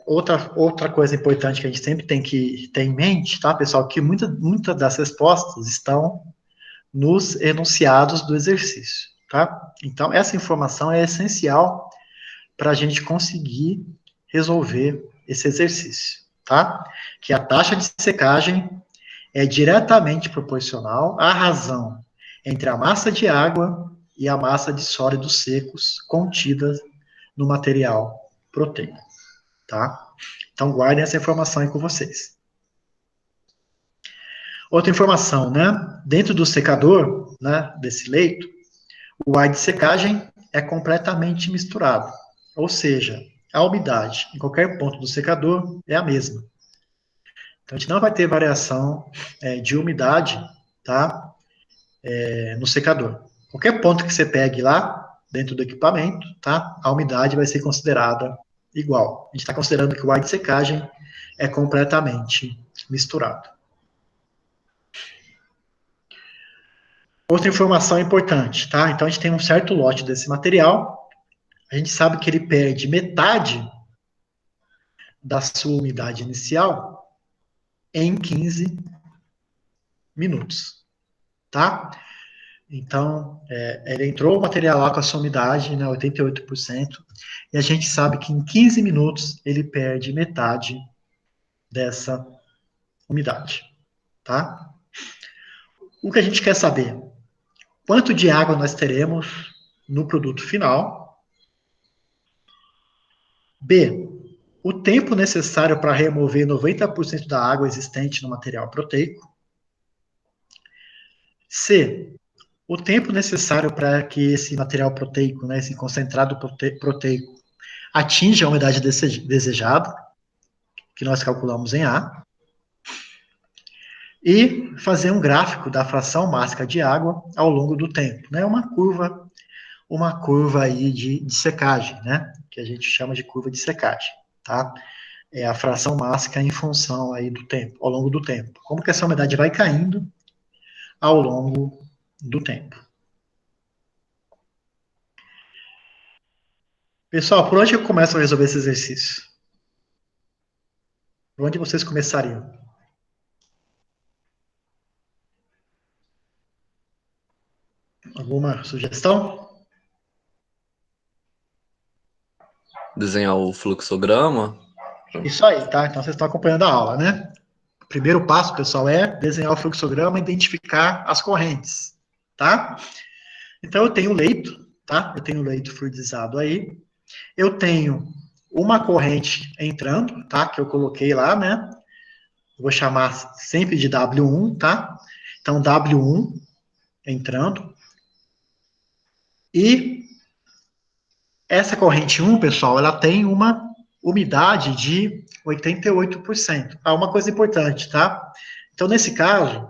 outra coisa importante que a gente sempre tem que ter em mente, tá, pessoal, que muitas das respostas estão nos enunciados do exercício, tá? Então, essa informação é essencial para a gente conseguir resolver esse exercício, tá? Que a taxa de secagem é diretamente proporcional à razão entre a massa de água e a massa de sólidos secos contidas no material proteico, tá? Então, guardem essa informação aí com vocês. Outra informação, né? Dentro do secador, né, desse leito, o ar de secagem é completamente misturado. Ou seja, a umidade em qualquer ponto do secador é a mesma. Então, a gente não vai ter variação de umidade, tá? No secador. Qualquer ponto que você pegue lá, dentro do equipamento, tá? A umidade vai ser considerada igual. A gente está considerando que o ar de secagem é completamente misturado. Outra informação importante, tá? Então, a gente tem um certo lote desse material, a gente sabe que ele perde metade da sua umidade inicial em 15 minutos, tá? Então, ele entrou o material lá com a sua umidade, né, 88%, e a gente sabe que em 15 minutos ele perde metade dessa umidade, tá? O que a gente quer saber? Quanto de água nós teremos no produto final? B, o tempo necessário para remover 90% da água existente no material proteico. C, o tempo necessário para que esse material proteico, né, esse concentrado proteico, atinja a umidade desejada, que nós calculamos em A, e fazer um gráfico da fração máxima de água ao longo do tempo, né, uma curva aí de secagem, né, que a gente chama de curva de secagem, tá? É a fração máxima em função aí do tempo, ao longo do tempo. Como que essa umidade vai caindo ao longo do tempo. Pessoal, por onde eu começo a resolver esse exercício? Por onde vocês começariam? Alguma sugestão? Desenhar o fluxograma. Isso aí, tá? Então vocês estão acompanhando a aula, né? O primeiro passo, pessoal, é desenhar o fluxograma e identificar as correntes, tá? Então eu tenho o leito, tá? Eu tenho o leito fluidizado aí. Eu tenho uma corrente entrando, tá? Que eu coloquei lá, né? Eu vou chamar sempre de W1, tá? Então W1 entrando. E essa corrente 1, pessoal, ela tem uma umidade de 88%. Ah, uma coisa importante, tá? Então, nesse caso,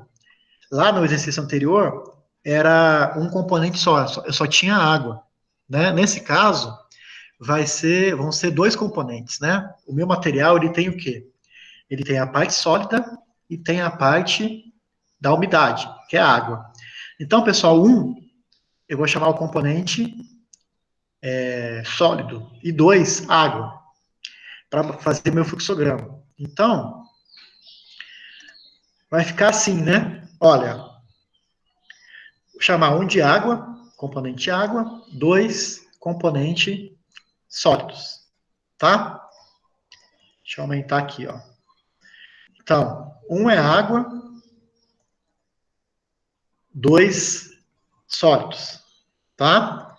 lá no exercício anterior, era um componente só, eu só tinha água, né? Nesse caso, vão ser dois componentes, né? O meu material, ele tem o quê? Ele tem a parte sólida e tem a parte da umidade, que é a água. Então, pessoal, eu vou chamar o componente sólido, e 2, água, para fazer meu fluxograma. Então, vai ficar assim, né? Olha, vou chamar 1 de água, componente água, 2, componente sólidos, tá? Deixa eu aumentar aqui, ó. Então, 1 é água, 2 sólidos, tá?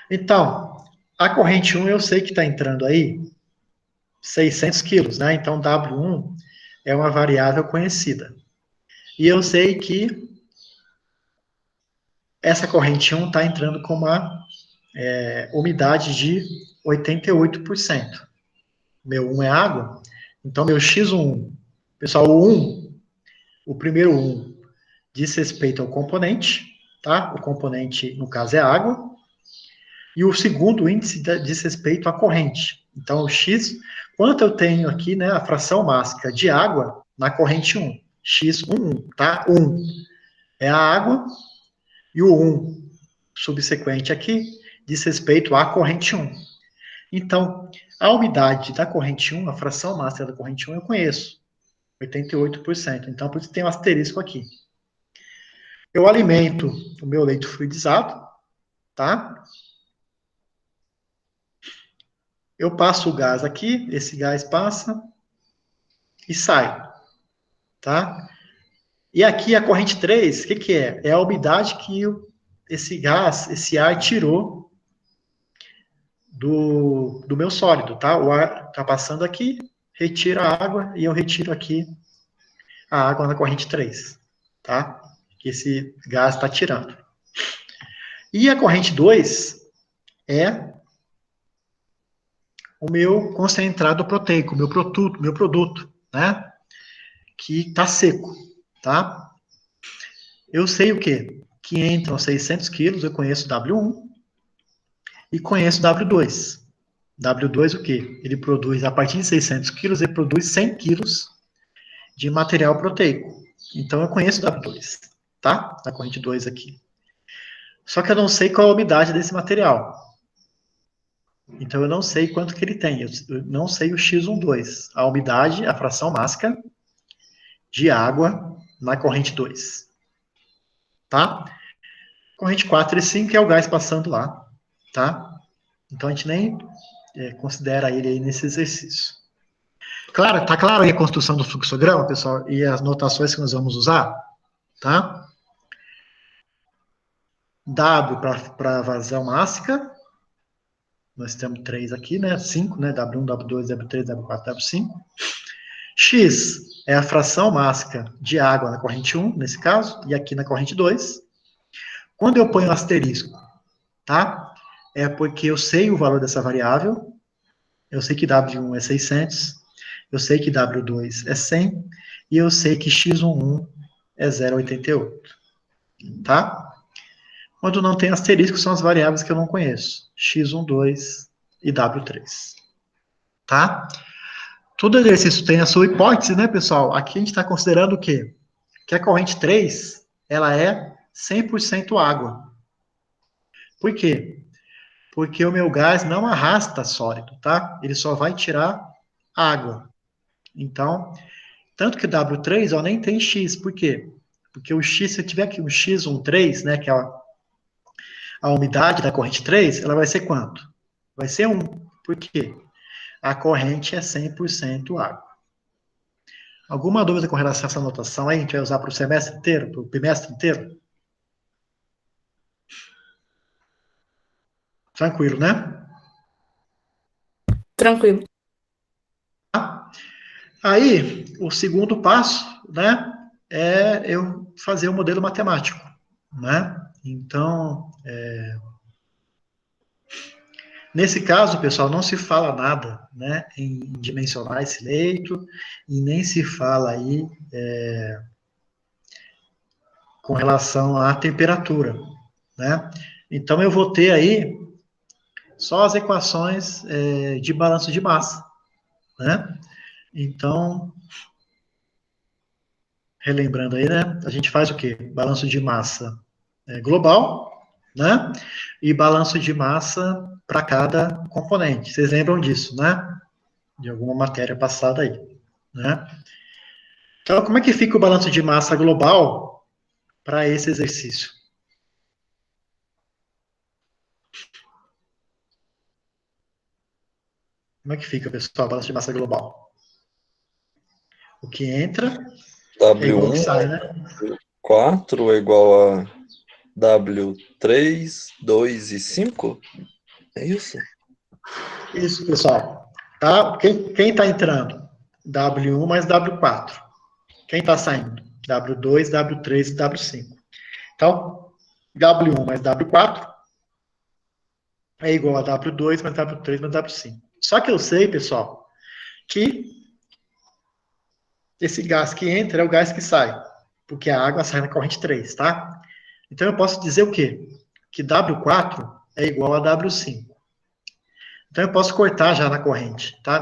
Então, a corrente 1 eu sei que está entrando aí 600 quilos, né? Então, W1 é uma variável conhecida. E eu sei que essa corrente 1 está entrando com uma umidade de 88%. Meu 1 é água, então meu X1, pessoal, o primeiro 1 diz respeito ao componente, tá? O componente, no caso, é água. E o segundo índice diz respeito à corrente. Então, o X, quanto eu tenho aqui, né, a fração mássica de água na corrente 1? X11, tá? 1 é a água, e o 1 subsequente aqui diz respeito à corrente 1. Então, a umidade da corrente 1, a fração mássica da corrente 1, eu conheço, 88%. Então, por isso tem um asterisco aqui. Eu alimento o meu leito fluidizado, tá? Eu passo o gás aqui, esse gás passa e sai, tá? E aqui a corrente 3, o que é? É a umidade que esse gás, esse ar tirou do meu sólido, tá? O ar está passando aqui, retira a água e eu retiro aqui a água na corrente 3, tá? Que esse gás está tirando. E a corrente 2 é o meu concentrado proteico, meu produto, né? Que está seco, tá? Eu sei o quê? Que entram 600 quilos, eu conheço W1 e conheço W2. W2 o quê? Ele produz, a partir de 600 quilos, ele produz 100 quilos de material proteico. Então, eu conheço W2, tá? A corrente 2 aqui. Só que eu não sei qual a umidade desse material. Então, eu não sei quanto que ele tem. Eu não sei o X12, a umidade, a fração mássica de água na corrente 2. Tá? Corrente 4 e 5 é o gás passando lá. Tá? Então, a gente nem considera ele aí nesse exercício. Claro, tá claro aí a construção do fluxograma, pessoal? E as notações que nós vamos usar? Tá? W para vazão mássica. Nós temos 3 aqui, né? 5, né? W1, W2, W3, W4, W5. X é a fração mássica de água na corrente 1, nesse caso, e aqui na corrente 2. Quando eu ponho asterisco, tá? É porque eu sei o valor dessa variável, eu sei que W1 é 600, eu sei que W2 é 100, e eu sei que X11 é 0,88, tá? Quando não tem asterisco, são as variáveis que eu não conheço, X12 e W3, tá? Todo exercício tem a sua hipótese, né, pessoal? Aqui a gente está considerando o quê? Que a corrente 3, ela é 100% água. Por quê? Porque o meu gás não arrasta sólido, tá? Ele só vai tirar água. Então, tanto que W3, ó, nem tem X. Por quê? Porque o X, se eu tiver aqui um X13, né, que é a umidade da corrente 3, ela vai ser quanto? Vai ser 1. Por quê? A corrente é 100% água. Alguma dúvida com relação a essa notação aí? A gente vai usar para o semestre inteiro, para o bimestre inteiro? Tranquilo, né? Tranquilo. Aí, o segundo passo, né, é eu fazer o modelo matemático, né? Então, nesse caso, pessoal, não se fala nada, né, em dimensionar esse leito, e nem se fala aí com relação à temperatura, né? Então, eu vou ter aí só as equações de balanço de massa, né? Então, relembrando aí, né, a gente faz o quê? Balanço de massa global, né? E balanço de massa para cada componente. Vocês lembram disso, né? De alguma matéria passada aí, né? Então, como é que fica o balanço de massa global para esse exercício? Como é que fica, pessoal, a balança de massa global? O que entra é igual ao que W1, sai, né? 4 é igual a W3, 2 e 5? É isso? Isso, pessoal. Tá? Quem está entrando? W1 mais W4. Quem está saindo? W2, W3 e W5. Então, W1 mais W4 é igual a W2 mais W3 mais W5. Só que eu sei, pessoal, que esse gás que entra é o gás que sai, porque a água sai na corrente 3, tá? Então eu posso dizer o quê? Que W4 é igual a W5. Então eu posso cortar já na corrente, tá?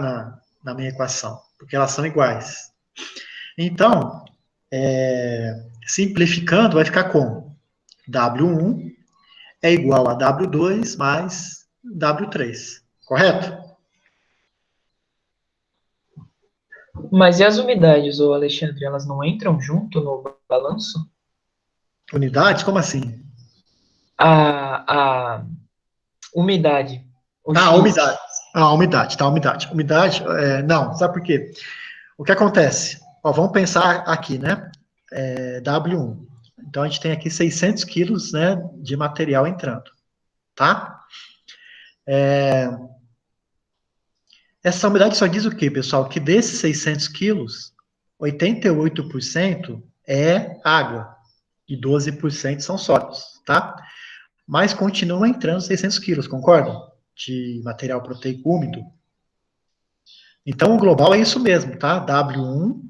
Na minha equação, porque elas são iguais. Então, simplificando, vai ficar como? W1 é igual a W2 mais W3, correto? Mas e as umidades, ô Alexandre, elas não entram junto no balanço? Unidade? Como assim? A umidade, o Ah, a X. umidade. Ah, a umidade, tá, a umidade. Umidade, não, sabe por quê? O que acontece? Ó, vamos pensar aqui, né? W1. Então, a gente tem aqui 600 quilos, né, de material entrando, tá? Essa umidade só diz o quê, pessoal? Que desses 600 quilos, 88% é água e 12% são sólidos, tá? Mas continua entrando 600 quilos, concordam? De material proteico úmido. Então, o global é isso mesmo, tá? W1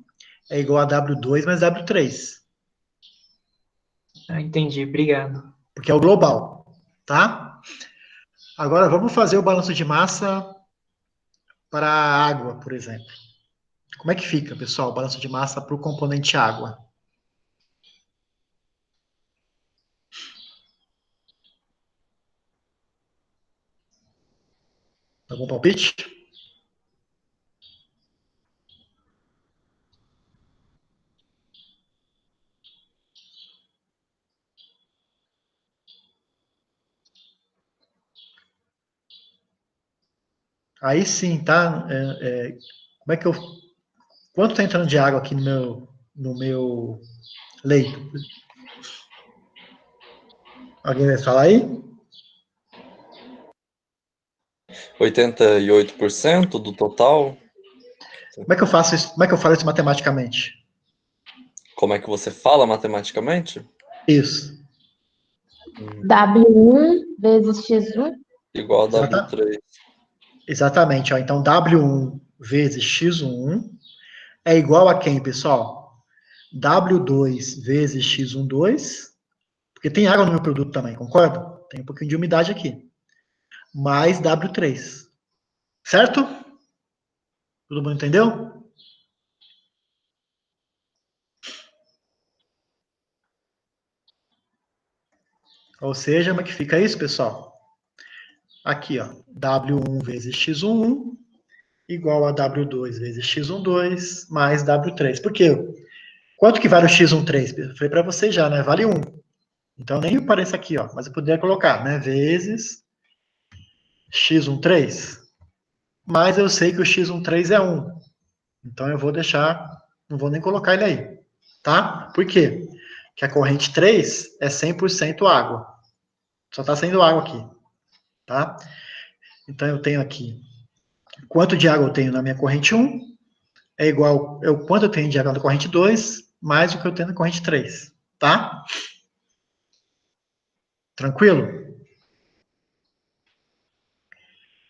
é igual a W2 mais W3, Ah, entendi, obrigado. porque é o global, tá? Agora, vamos fazer o balanço de massa para a água, por exemplo. Como é que fica, pessoal, o balanço de massa para o componente água? Algum palpite? Aí sim, tá? Como é que eu. Quanto está entrando de água aqui no meu leito? Alguém vai falar aí? 88% do total? Como é que eu faço isso? Como é que eu falo isso matematicamente? Como é que você fala matematicamente? Isso. W1 vezes X1. Igual a Exata- W3. Exatamente. Ó. Então, W1 vezes X1 é igual a quem, pessoal? W2 vezes X12, porque tem água no meu produto também, concorda? Tem um pouquinho de umidade aqui. Mais W3. Certo? Todo mundo entendeu? Ou seja, como é que fica isso, pessoal? Aqui, ó, W1 vezes X11 igual a W2 vezes X12 mais W3. Por quê? Quanto que vale o X13? Falei para vocês já, né? Vale 1. Então, nem aparece aqui, ó. Mas eu poderia colocar, né? Vezes X13. Mas eu sei que o X13 é 1. Então, eu vou deixar, não vou nem colocar ele aí. Tá? Por quê? Porque a corrente 3 é 100% água. Só está saindo água aqui. Tá? Então, eu tenho aqui quanto de água eu tenho na minha corrente 1 é igual ao quanto eu tenho de água na corrente 2 mais o que eu tenho na corrente 3. Tá? Tranquilo?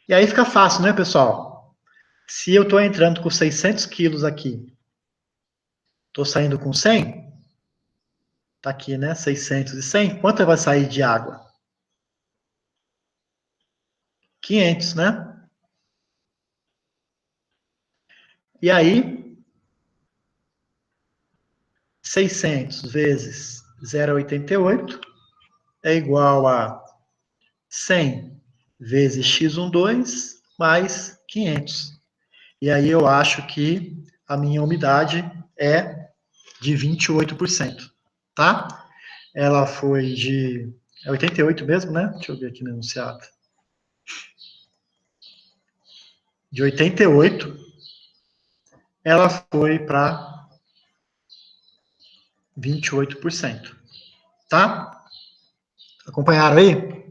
E aí fica fácil, né, pessoal? Se eu estou entrando com 600 quilos aqui, estou saindo com 100, tá aqui, né, 600 e 100, quanto vai sair de água? 500, né? E aí, 600 vezes 0,88 é igual a 100 vezes x12 mais 500. E aí eu acho que a minha umidade é de 28%, tá? Ela foi de 88 mesmo, né? Deixa eu ver aqui no enunciado. de 88, ela foi para 28%. Tá? Acompanharam aí?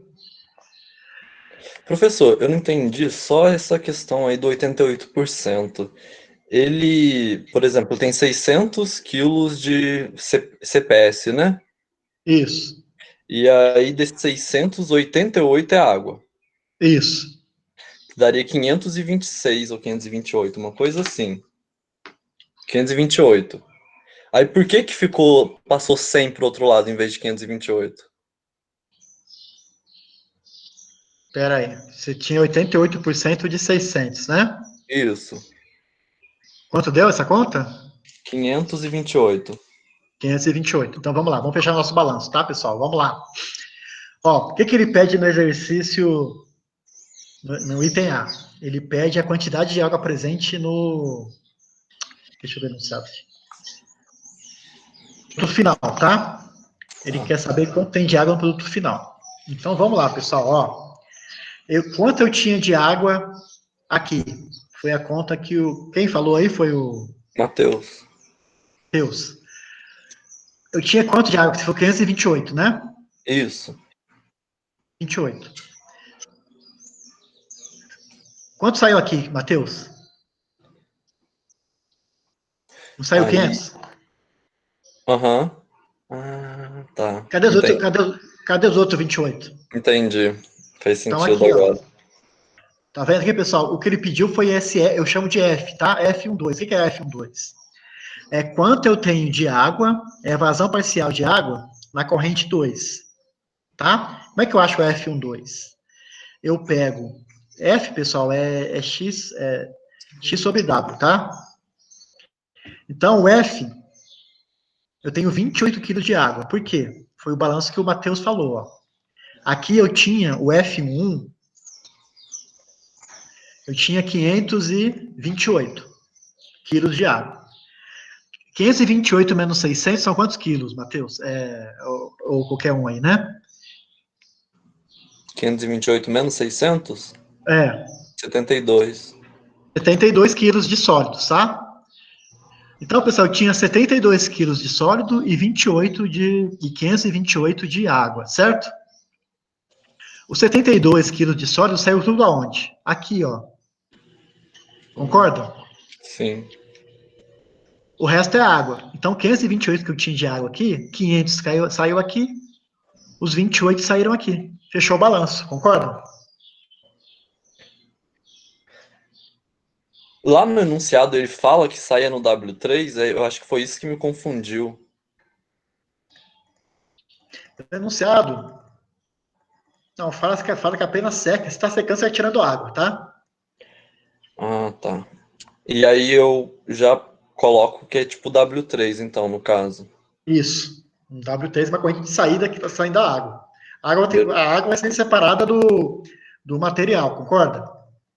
Professor, eu não entendi só essa questão aí do 88%. Ele, por exemplo, tem 600 quilos de CPS, né? Isso, E aí, desses 688 é água. isso. Daria 526 ou 528, uma coisa assim. 528. Aí, por que que passou 100 pro outro lado em vez de 528? Espera aí. Você tinha 88% de 600, né? Isso, Quanto deu essa conta? 528. 528. Então vamos lá, vamos fechar nosso balanço, tá, pessoal? Vamos lá. Ó, o que ele pede no exercício, no item A? Ele pede a quantidade de água presente no. Deixa eu ver no chat. Produto final, tá? Ele quer saber quanto tem de água no produto final. Então vamos lá, pessoal. Ó, quanto eu tinha de água aqui? Foi a conta que quem falou aí foi o Matheus. Deus. Eu tinha quanto de água? Se for 528, né? Isso. 28. Quanto saiu aqui, Matheus? Não saiu Aí. 500? Aham. Ah, tá. Cadê os outros, Entendi. cadê os outros 28? Entendi. Faz Então sentido aqui, ó. agora. Tá vendo aqui, pessoal? O que ele pediu foi SE, eu chamo de F, tá? F12. O que é F12? É quanto eu tenho de água, é a vazão parcial de água na corrente 2, tá? Como é que eu acho o F12? Eu pego, F, pessoal, é X sobre W, tá? Então, o F, eu tenho 28 quilos de água. Por quê? Foi o balanço que o Matheus falou, ó. Aqui eu tinha o F1, eu tinha 528 quilos de água. 528 menos 600 são quantos quilos, Matheus? Ou qualquer um aí, né? 528 menos 600? É, 72. 72 quilos de sólidos, tá? Então, pessoal, eu tinha 72 quilos de sólido e 528 de água, certo? Os 72 quilos de sólido saiu tudo aonde? Aqui, ó. Concorda? Sim. O resto é água. Então, 528 que eu tinha de água aqui, 500 saiu aqui, os 28 saíram aqui. Fechou o balanço, concorda? Lá no enunciado ele fala que saia no W3, eu acho que foi isso que me confundiu. Enunciado. Não, fala que apenas seca. Se está secando, você vai tirando água, tá? Ah, tá. E aí eu já coloco que é tipo W3, então, no caso. Isso. Um W3 é uma corrente de saída que está saindo da água. A água vai sendo separada do material, concorda?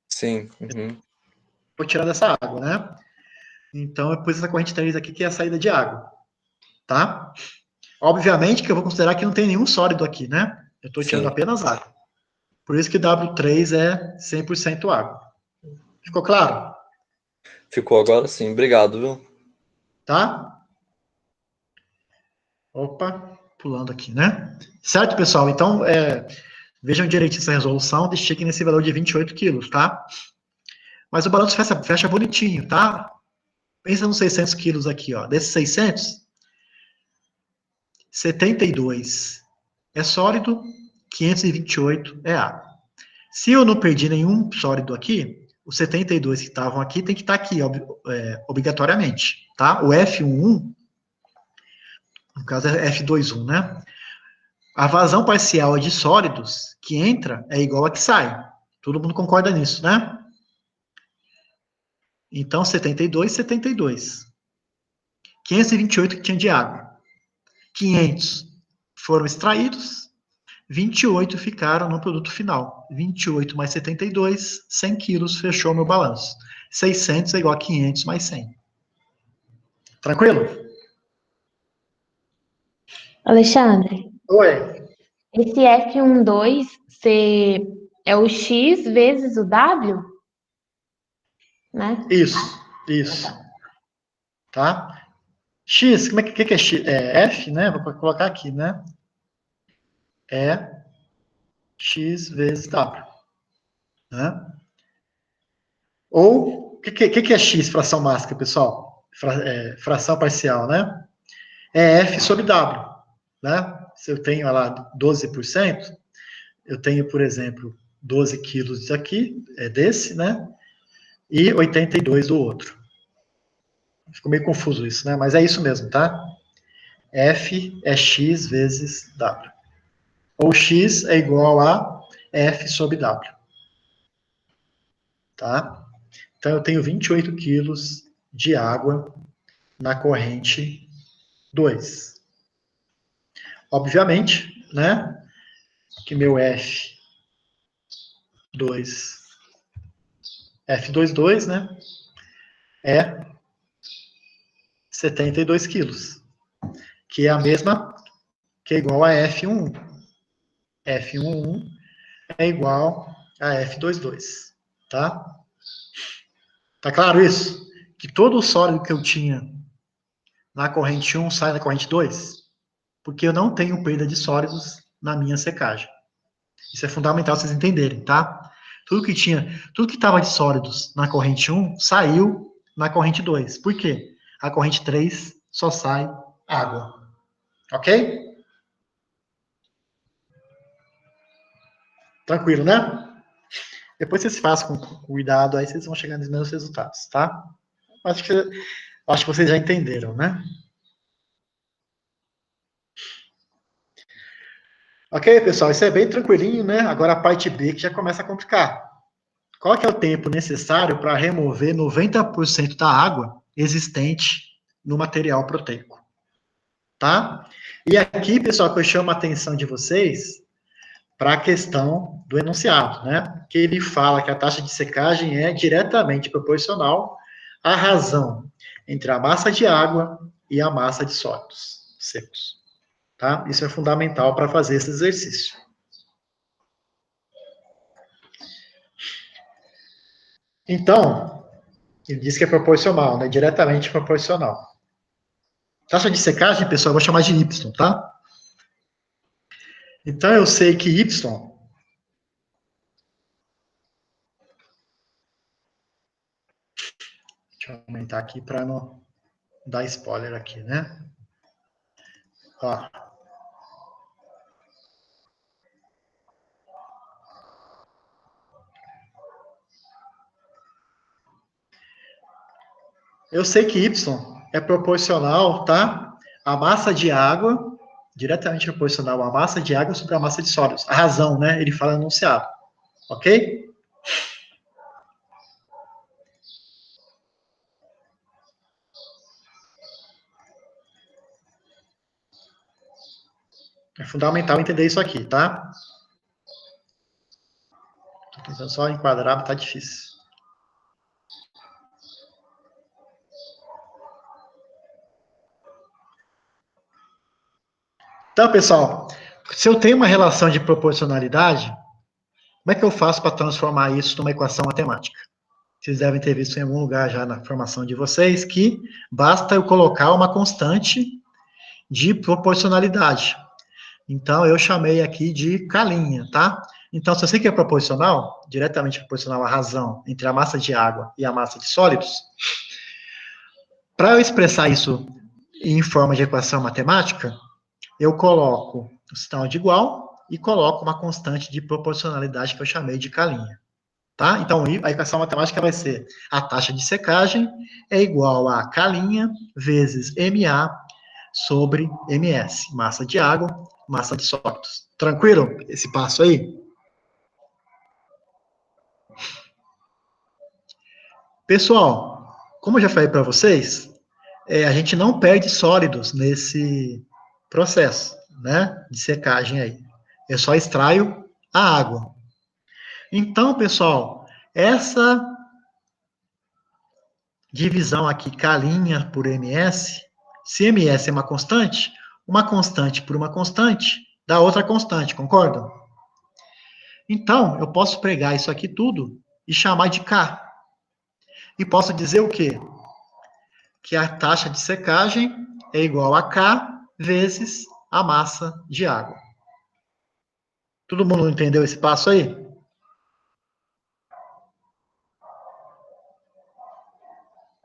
Sim. Uhum. Vou tirar dessa água, né? Então, depois essa corrente 3 aqui, que é a saída de água, tá? Obviamente que eu vou considerar que não tem nenhum sólido aqui, né? Eu estou tirando Sim. apenas água. Por isso que W3 é 100% água. Ficou claro? Ficou agora sim. Obrigado, viu? Tá? Opa, pulando aqui, né? Certo, pessoal? Então, vejam direitinho essa resolução, deixei nesse valor de 28 quilos, tá? Mas o balanço fecha bonitinho, tá? Pensa nos 600 quilos aqui, ó. Desses 600, 72 é sólido, 528 é água. Se eu não perdi nenhum sólido aqui, os 72 que estavam aqui tem que estar aqui, obrigatoriamente, tá? O F11, no caso é F21, né? A vazão parcial de sólidos que entra é igual a que sai. Todo mundo concorda nisso, né? Então, 72, 72. 528 que tinha de água. 500 foram extraídos, 28 ficaram no produto final. 28 mais 72, 100 quilos, fechou meu balanço. 600 é igual a 500 mais 100. Tranquilo? Alexandre, Oi. esse F12 é o X vezes o W? né? Isso. Tá? X, como é que é X? É F, né? Vou colocar aqui, né? É X vezes W. Né? Ou, o que é X, fração máxima, pessoal? Fração parcial, né? É F sobre W. Né? Se eu tenho lá 12%, eu tenho, por exemplo, 12 quilos aqui, desse, né? E 82 do outro. Ficou meio confuso isso, né? Mas é isso mesmo, tá? F é X vezes W. Ou X é igual a F sobre W. Tá? Então, eu tenho 28 quilos de água na corrente 2. Obviamente, né? Que meu F22, né? É 72 quilos. Que é a mesma, que é igual a F11. F11 é igual a F22. Tá? Tá claro isso? Que todo o sólido que eu tinha na corrente 1 sai na corrente 2? Porque eu não tenho perda de sólidos na minha secagem. Isso é fundamental vocês entenderem, tá? Tudo que estava de sólidos na corrente 1 saiu na corrente 2. Por quê? A corrente 3 só sai água. Ok? Tranquilo, né? Depois vocês façam com cuidado, aí vocês vão chegar nos mesmos resultados, tá? Acho que vocês já entenderam, né? Ok, pessoal, isso é bem tranquilinho, né? Agora a parte B que já começa a complicar. Qual que é o tempo necessário para remover 90% da água existente no material proteico? Tá? E aqui, pessoal, que eu chamo a atenção de vocês para a questão do enunciado, né? Que ele fala que a taxa de secagem é diretamente proporcional à razão entre a massa de água e a massa de sólidos secos. Tá? Isso é fundamental para fazer esse exercício. Então, ele diz que é proporcional, né? Diretamente proporcional. Taxa de secagem, pessoal, eu vou chamar de Y, tá? Então, eu sei que Y... Deixa eu aumentar aqui para não dar spoiler aqui, né? Ó. Eu sei que Y é proporcional, tá? A massa de água, diretamente proporcional à massa de água sobre a massa de sólidos. A razão, né? Ele fala enunciado. Ok? É fundamental entender isso aqui, tá? Tô tentando só enquadrar, mas tá difícil. Então, pessoal, se eu tenho uma relação de proporcionalidade, como é que eu faço para transformar isso numa equação matemática? Vocês devem ter visto em algum lugar já na formação de vocês que basta eu colocar uma constante de proporcionalidade. Então, eu chamei aqui de K', tá? Então, se eu sei que é proporcional, diretamente proporcional à razão entre a massa de água e a massa de sólidos, para eu expressar isso em forma de equação matemática, eu coloco o sinal de igual e coloco uma constante de proporcionalidade que eu chamei de K'. Tá? Então, a equação matemática vai ser a taxa de secagem é igual a K' vezes MA sobre MS, massa de água, massa de sólidos. Tranquilo esse passo aí? Pessoal, como eu já falei para vocês, a gente não perde sólidos nesse processo, né, de secagem aí. Eu só extraio a água. Então, pessoal, essa divisão aqui, K' por MS, se MS é uma constante por uma constante dá outra constante, concordam? Então, eu posso pegar isso aqui tudo e chamar de K. E posso dizer o quê? Que a taxa de secagem é igual a K vezes a massa de água. Todo mundo entendeu esse passo aí?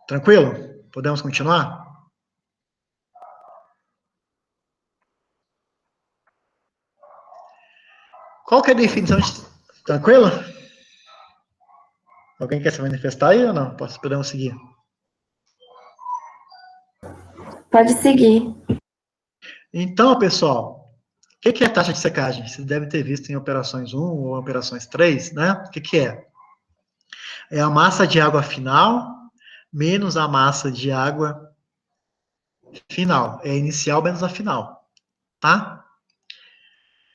Tranquilo? Podemos continuar? Qual que é a definição de... Tranquilo? Alguém quer se manifestar aí ou não? Podemos seguir. Pode seguir. Então, pessoal, o que é a taxa de secagem? Vocês devem ter visto em operações 1 ou operações 3, né? O que é? É a massa de água final menos a massa de água final. É a inicial menos a final, tá?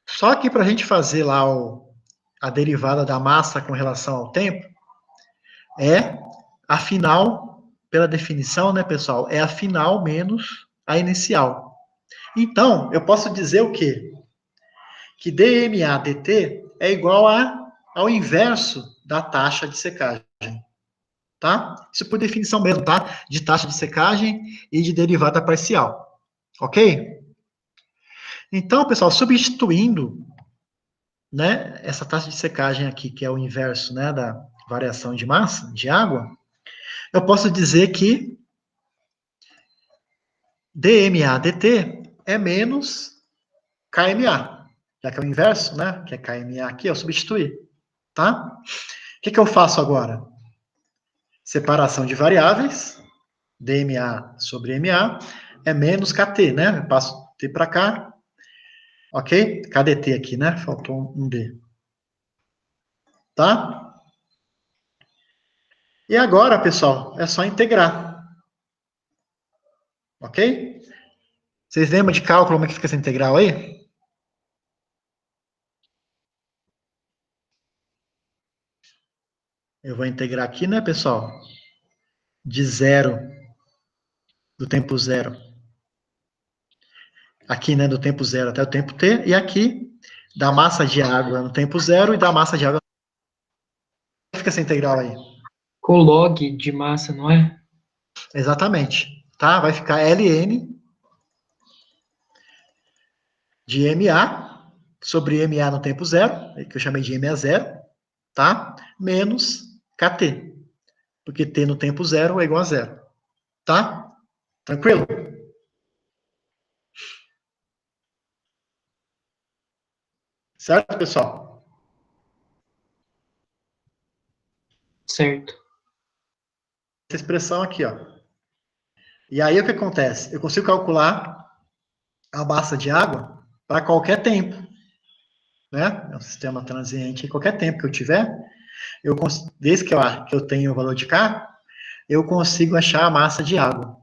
Só que para a gente fazer lá a derivada da massa com relação ao tempo, é a final, pela definição, né, pessoal? É a final menos a inicial. Então, eu posso dizer o quê? Que dma dt é igual ao inverso da taxa de secagem, tá? Isso por definição mesmo, tá? De taxa de secagem e de derivada parcial, ok? Então, pessoal, substituindo, né, essa taxa de secagem aqui, que é o inverso, né, da variação de massa de água, eu posso dizer que dma dt é menos kma, já que é o inverso, né, que é kma aqui, eu substituir, tá? O que eu faço agora? Separação de variáveis, dma sobre ma, é menos kt, né? Eu passo t para cá, ok? Cadê t aqui, né? Faltou um d. Tá? E agora, pessoal, é só integrar. Ok? Vocês lembram de cálculo, como é que fica essa integral aí? Eu vou integrar aqui, né, pessoal? De zero, do tempo zero. Aqui, né, do tempo zero até o tempo t. E aqui, da massa de água no tempo zero e da massa de água. Como fica essa integral aí? Com log de massa, não é? Exatamente. Tá? Vai ficar ln de ma sobre ma no tempo zero, que eu chamei de ma zero, tá? Menos kt. Porque t no tempo zero é igual a zero. Tá? Tranquilo? Certo, pessoal? Certo. Essa expressão aqui, ó. E aí o que acontece? Eu consigo calcular a massa de água para qualquer tempo, né? É um sistema transiente, qualquer tempo que eu tiver, desde que eu tenho o valor de K, eu consigo achar a massa de água.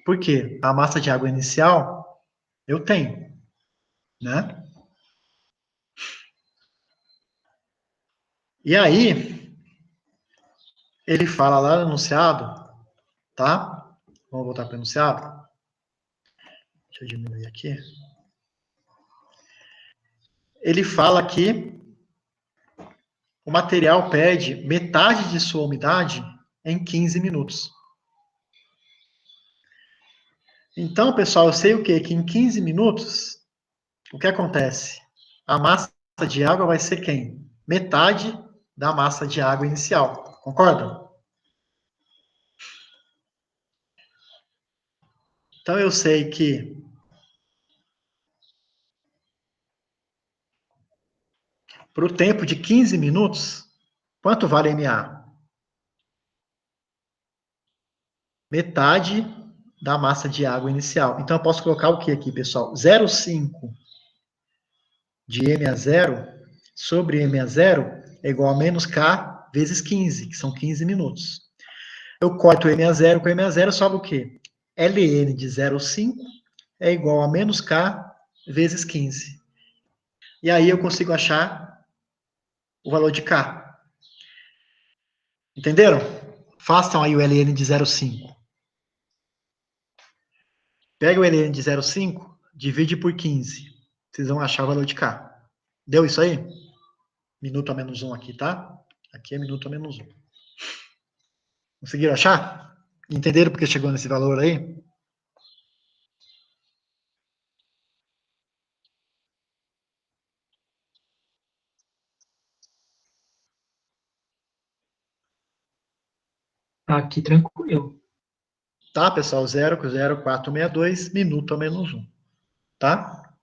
Por quê? A massa de água inicial eu tenho, né? E aí, ele fala lá no enunciado, tá? Vamos voltar para o enunciado. Deixa eu diminuir aqui. Ele fala que o material perde metade de sua umidade em 15 minutos. Então, pessoal, eu sei o quê? Que em 15 minutos, o que acontece? A massa de água vai ser quem? Metade da massa de água inicial. Concordam? Então, eu sei que para o tempo de 15 minutos, quanto vale MA? Metade da massa de água inicial. Então, eu posso colocar o que aqui, pessoal? 0,5 de MA0 sobre MA0 é igual a menos K vezes 15, que são 15 minutos. Eu corto o MA0 com o MA0, sobra o quê? Ln de 0,5 é igual a menos K vezes 15. E aí eu consigo achar o valor de K. Entenderam? Façam aí o Ln de 0,5. Pega o Ln de 0,5, divide por 15. Vocês vão achar o valor de K. Deu isso aí? Minuto a menos 1 aqui, tá? Aqui é minuto a menos 1. Conseguiram achar? Entenderam porque chegou nesse valor aí? Aqui tranquilo. Tá, pessoal? 0,0462, minuto a menos 1. Tá?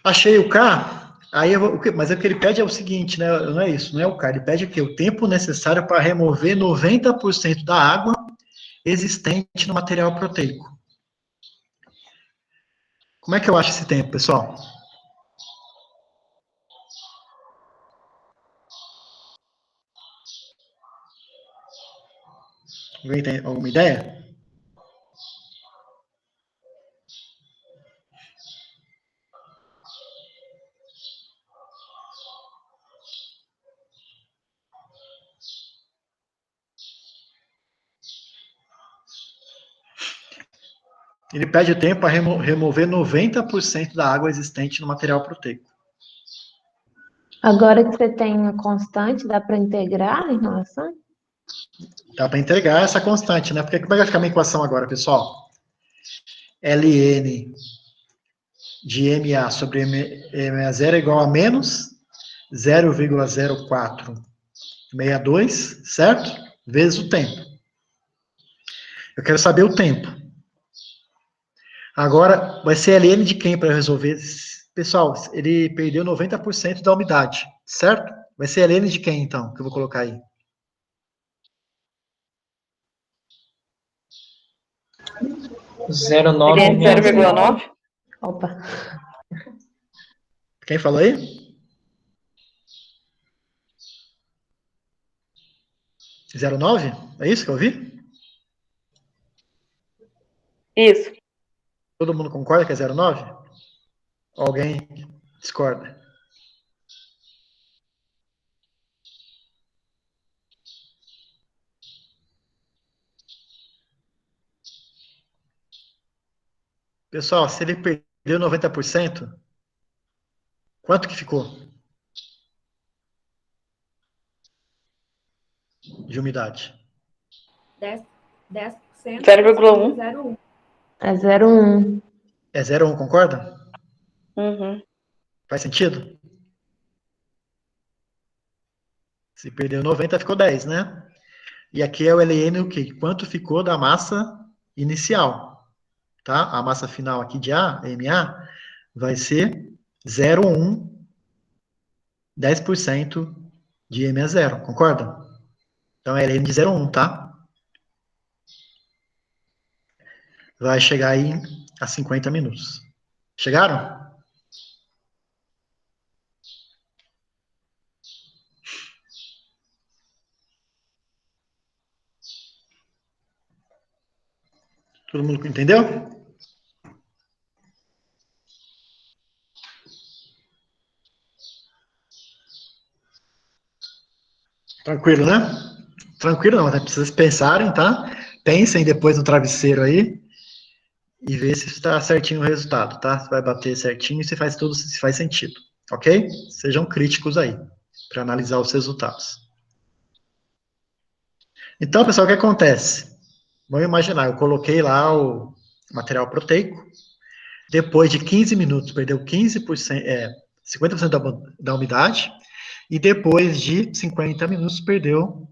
Achei o K, aí mas o que ele pede é o seguinte, né? Não é isso, não é o K. Ele pede o quê? O tempo necessário para remover 90% da água existente no material proteico. Como é que eu acho esse tempo, pessoal? Alguém tem alguma ideia? Ele pede o tempo para remover 90% da água existente no material proteico. Agora que você tem uma constante, dá para integrar em relação? Dá para integrar essa constante, né? Porque como é que vai ficar a minha equação agora, pessoal? Ln de MA sobre MA0 é igual a menos 0,0462, certo? Vezes o tempo. Eu quero saber o tempo. Agora, vai ser Ln de quem para resolver? Pessoal, ele perdeu 90% da umidade, certo? Vai ser Ln de quem, então, que eu vou colocar aí? Zero nove Seria meia zero. 0,9? Opa. Quem falou aí? 0,9? É isso que eu ouvi? Isso. Todo mundo concorda que é 0,9? Alguém discorda? Pessoal, se ele perdeu 90%, quanto que ficou de umidade? 10% 0,1. 0,1. É 0,1. É 0,1, concorda? Uhum. Faz sentido? Se perdeu 90, ficou 10, né? E aqui é o Ln o quê? Quanto ficou da massa inicial, tá? A massa final aqui de A, MA, vai ser 0,1, 10% de MA0, concorda? Então é Ln de 0,1, tá? Vai chegar aí a 50 minutos. Chegaram? Todo mundo entendeu? Tranquilo, né? Tranquilo não, né? Precisa pensarem, tá? Pensem depois no travesseiro aí e ver se está certinho o resultado, tá? Se vai bater certinho e se faz tudo, se faz sentido, ok? Sejam críticos aí para analisar os resultados. Então, pessoal, o que acontece? Vamos imaginar, eu coloquei lá o material proteico, depois de 15 minutos perdeu 15%, 50% da umidade, e depois de 50 minutos perdeu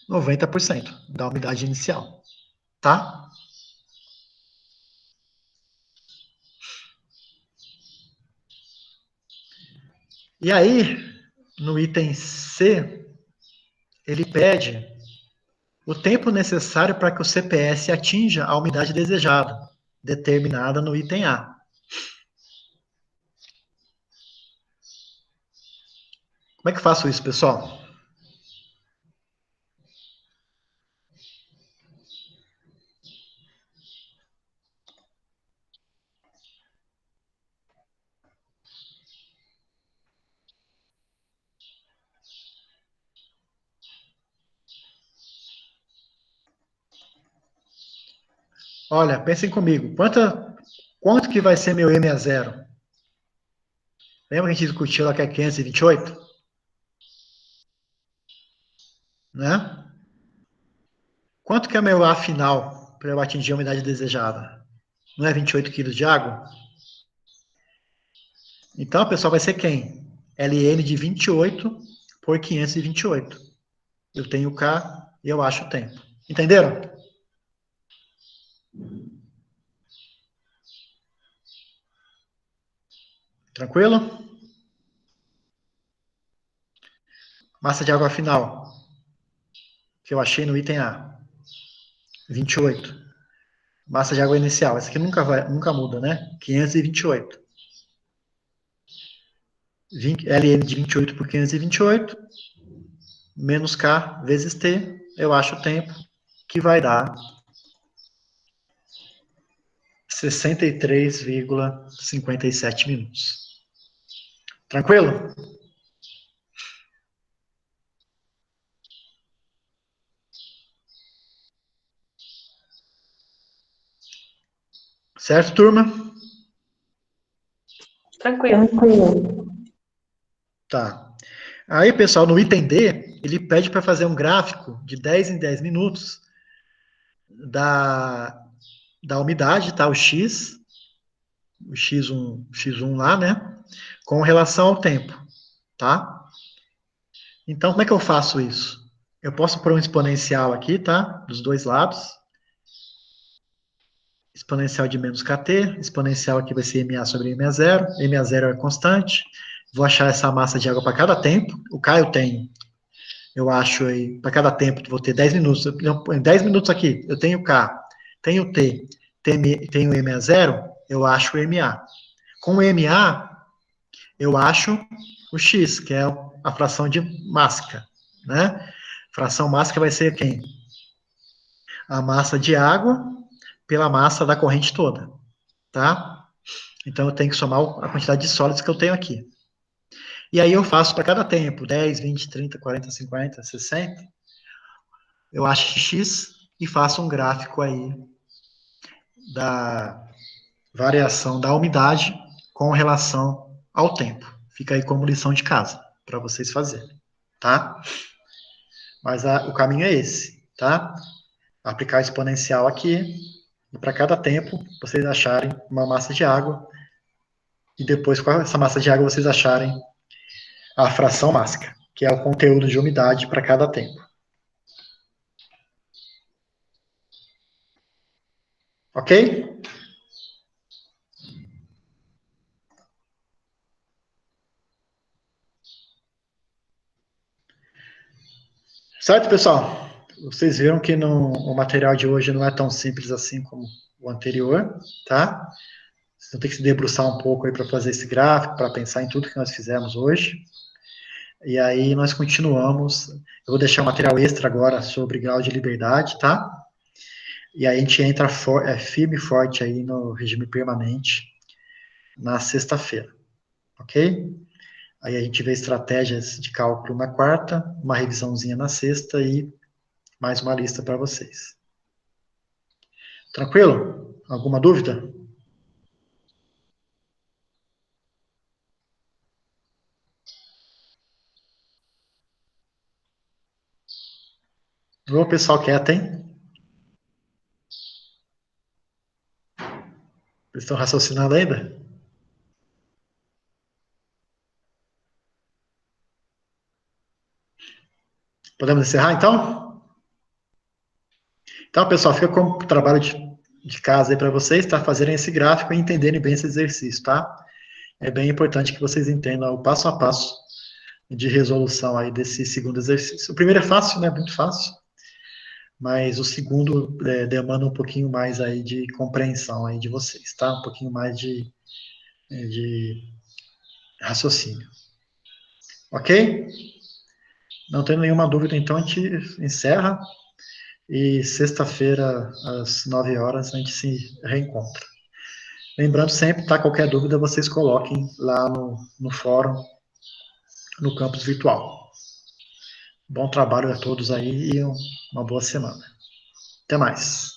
90% da umidade inicial, tá? E aí, no item C, ele pede o tempo necessário para que o CPS atinja a umidade desejada, determinada no item A. Como é que eu faço isso, pessoal? Olha, pensem comigo. Quanto que vai ser meu M a zero? Lembra que a gente discutiu lá que é 528? Né? Quanto que é o meu A final para eu atingir a umidade desejada? Não é 28 quilos de água? Então, pessoal, vai ser quem? Ln de 28 por 528. Eu tenho K e eu acho o tempo. Entenderam? Tranquilo? Massa de água final, que eu achei no item A. 28. Massa de água inicial, essa aqui nunca muda, né? 528. Ln de 28 por 528, menos K vezes T, eu acho o tempo, que vai dar 63,57 minutos. Tranquilo? Certo, turma? Tranquilo. Tá. Aí, pessoal, no item D, ele pede para fazer um gráfico de 10 em 10 minutos da umidade, tá? O X1 lá, né? Com relação ao tempo, tá? Então, como é que eu faço isso? Eu posso pôr um exponencial aqui, tá? Dos dois lados. Exponencial de menos kT, exponencial aqui vai ser MA sobre MA0. MA0 é constante. Vou achar essa massa de água para cada tempo. O K eu tenho. Eu acho aí, para cada tempo, vou ter 10 minutos. Em 10 minutos aqui, eu tenho K, tenho T, tenho MA0, eu acho o MA. Com o MA, eu acho o X, que é a fração de mássica, né? Fração mássica vai ser quem? A massa de água pela massa da corrente toda, tá? Então, eu tenho que somar a quantidade de sólidos que eu tenho aqui. E aí eu faço para cada tempo, 10, 20, 30, 40, 50, 60, eu acho X e faço um gráfico aí da variação da umidade com relação ao tempo. Fica aí como lição de casa, para vocês fazerem, tá? Mas o caminho é esse, tá? Aplicar exponencial aqui, e para cada tempo, vocês acharem uma massa de água, e depois, com essa massa de água, vocês acharem a fração mássica, que é o conteúdo de umidade para cada tempo. Ok? Certo, pessoal? Vocês viram que o material de hoje não é tão simples assim como o anterior, tá? Vocês vão ter que se debruçar um pouco aí para fazer esse gráfico, para pensar em tudo que nós fizemos hoje. E aí nós continuamos. Eu vou deixar um material extra agora sobre grau de liberdade, tá? E aí a gente entra firme e forte aí no regime permanente na sexta-feira, ok? Aí a gente vê estratégias de cálculo na quarta, uma revisãozinha na sexta e mais uma lista para vocês. Tranquilo? Alguma dúvida? Ô, pessoal quieto, hein? Vocês estão raciocinando ainda? Podemos encerrar, então? Então, pessoal, fica como trabalho de casa aí para vocês, tá? Fazerem esse gráfico e entenderem bem esse exercício, tá? É bem importante que vocês entendam o passo a passo de resolução aí desse segundo exercício. O primeiro é fácil, né? Muito fácil. Mas o segundo demanda um pouquinho mais aí de compreensão aí de vocês, tá? Um pouquinho mais de raciocínio. Ok? Não tendo nenhuma dúvida, então a gente encerra e sexta-feira, às 9 horas, a gente se reencontra. Lembrando sempre, tá? Qualquer dúvida, vocês coloquem lá no fórum, no campus virtual. Bom trabalho a todos aí e uma boa semana. Até mais.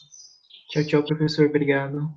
Tchau, tchau, professor. Obrigado.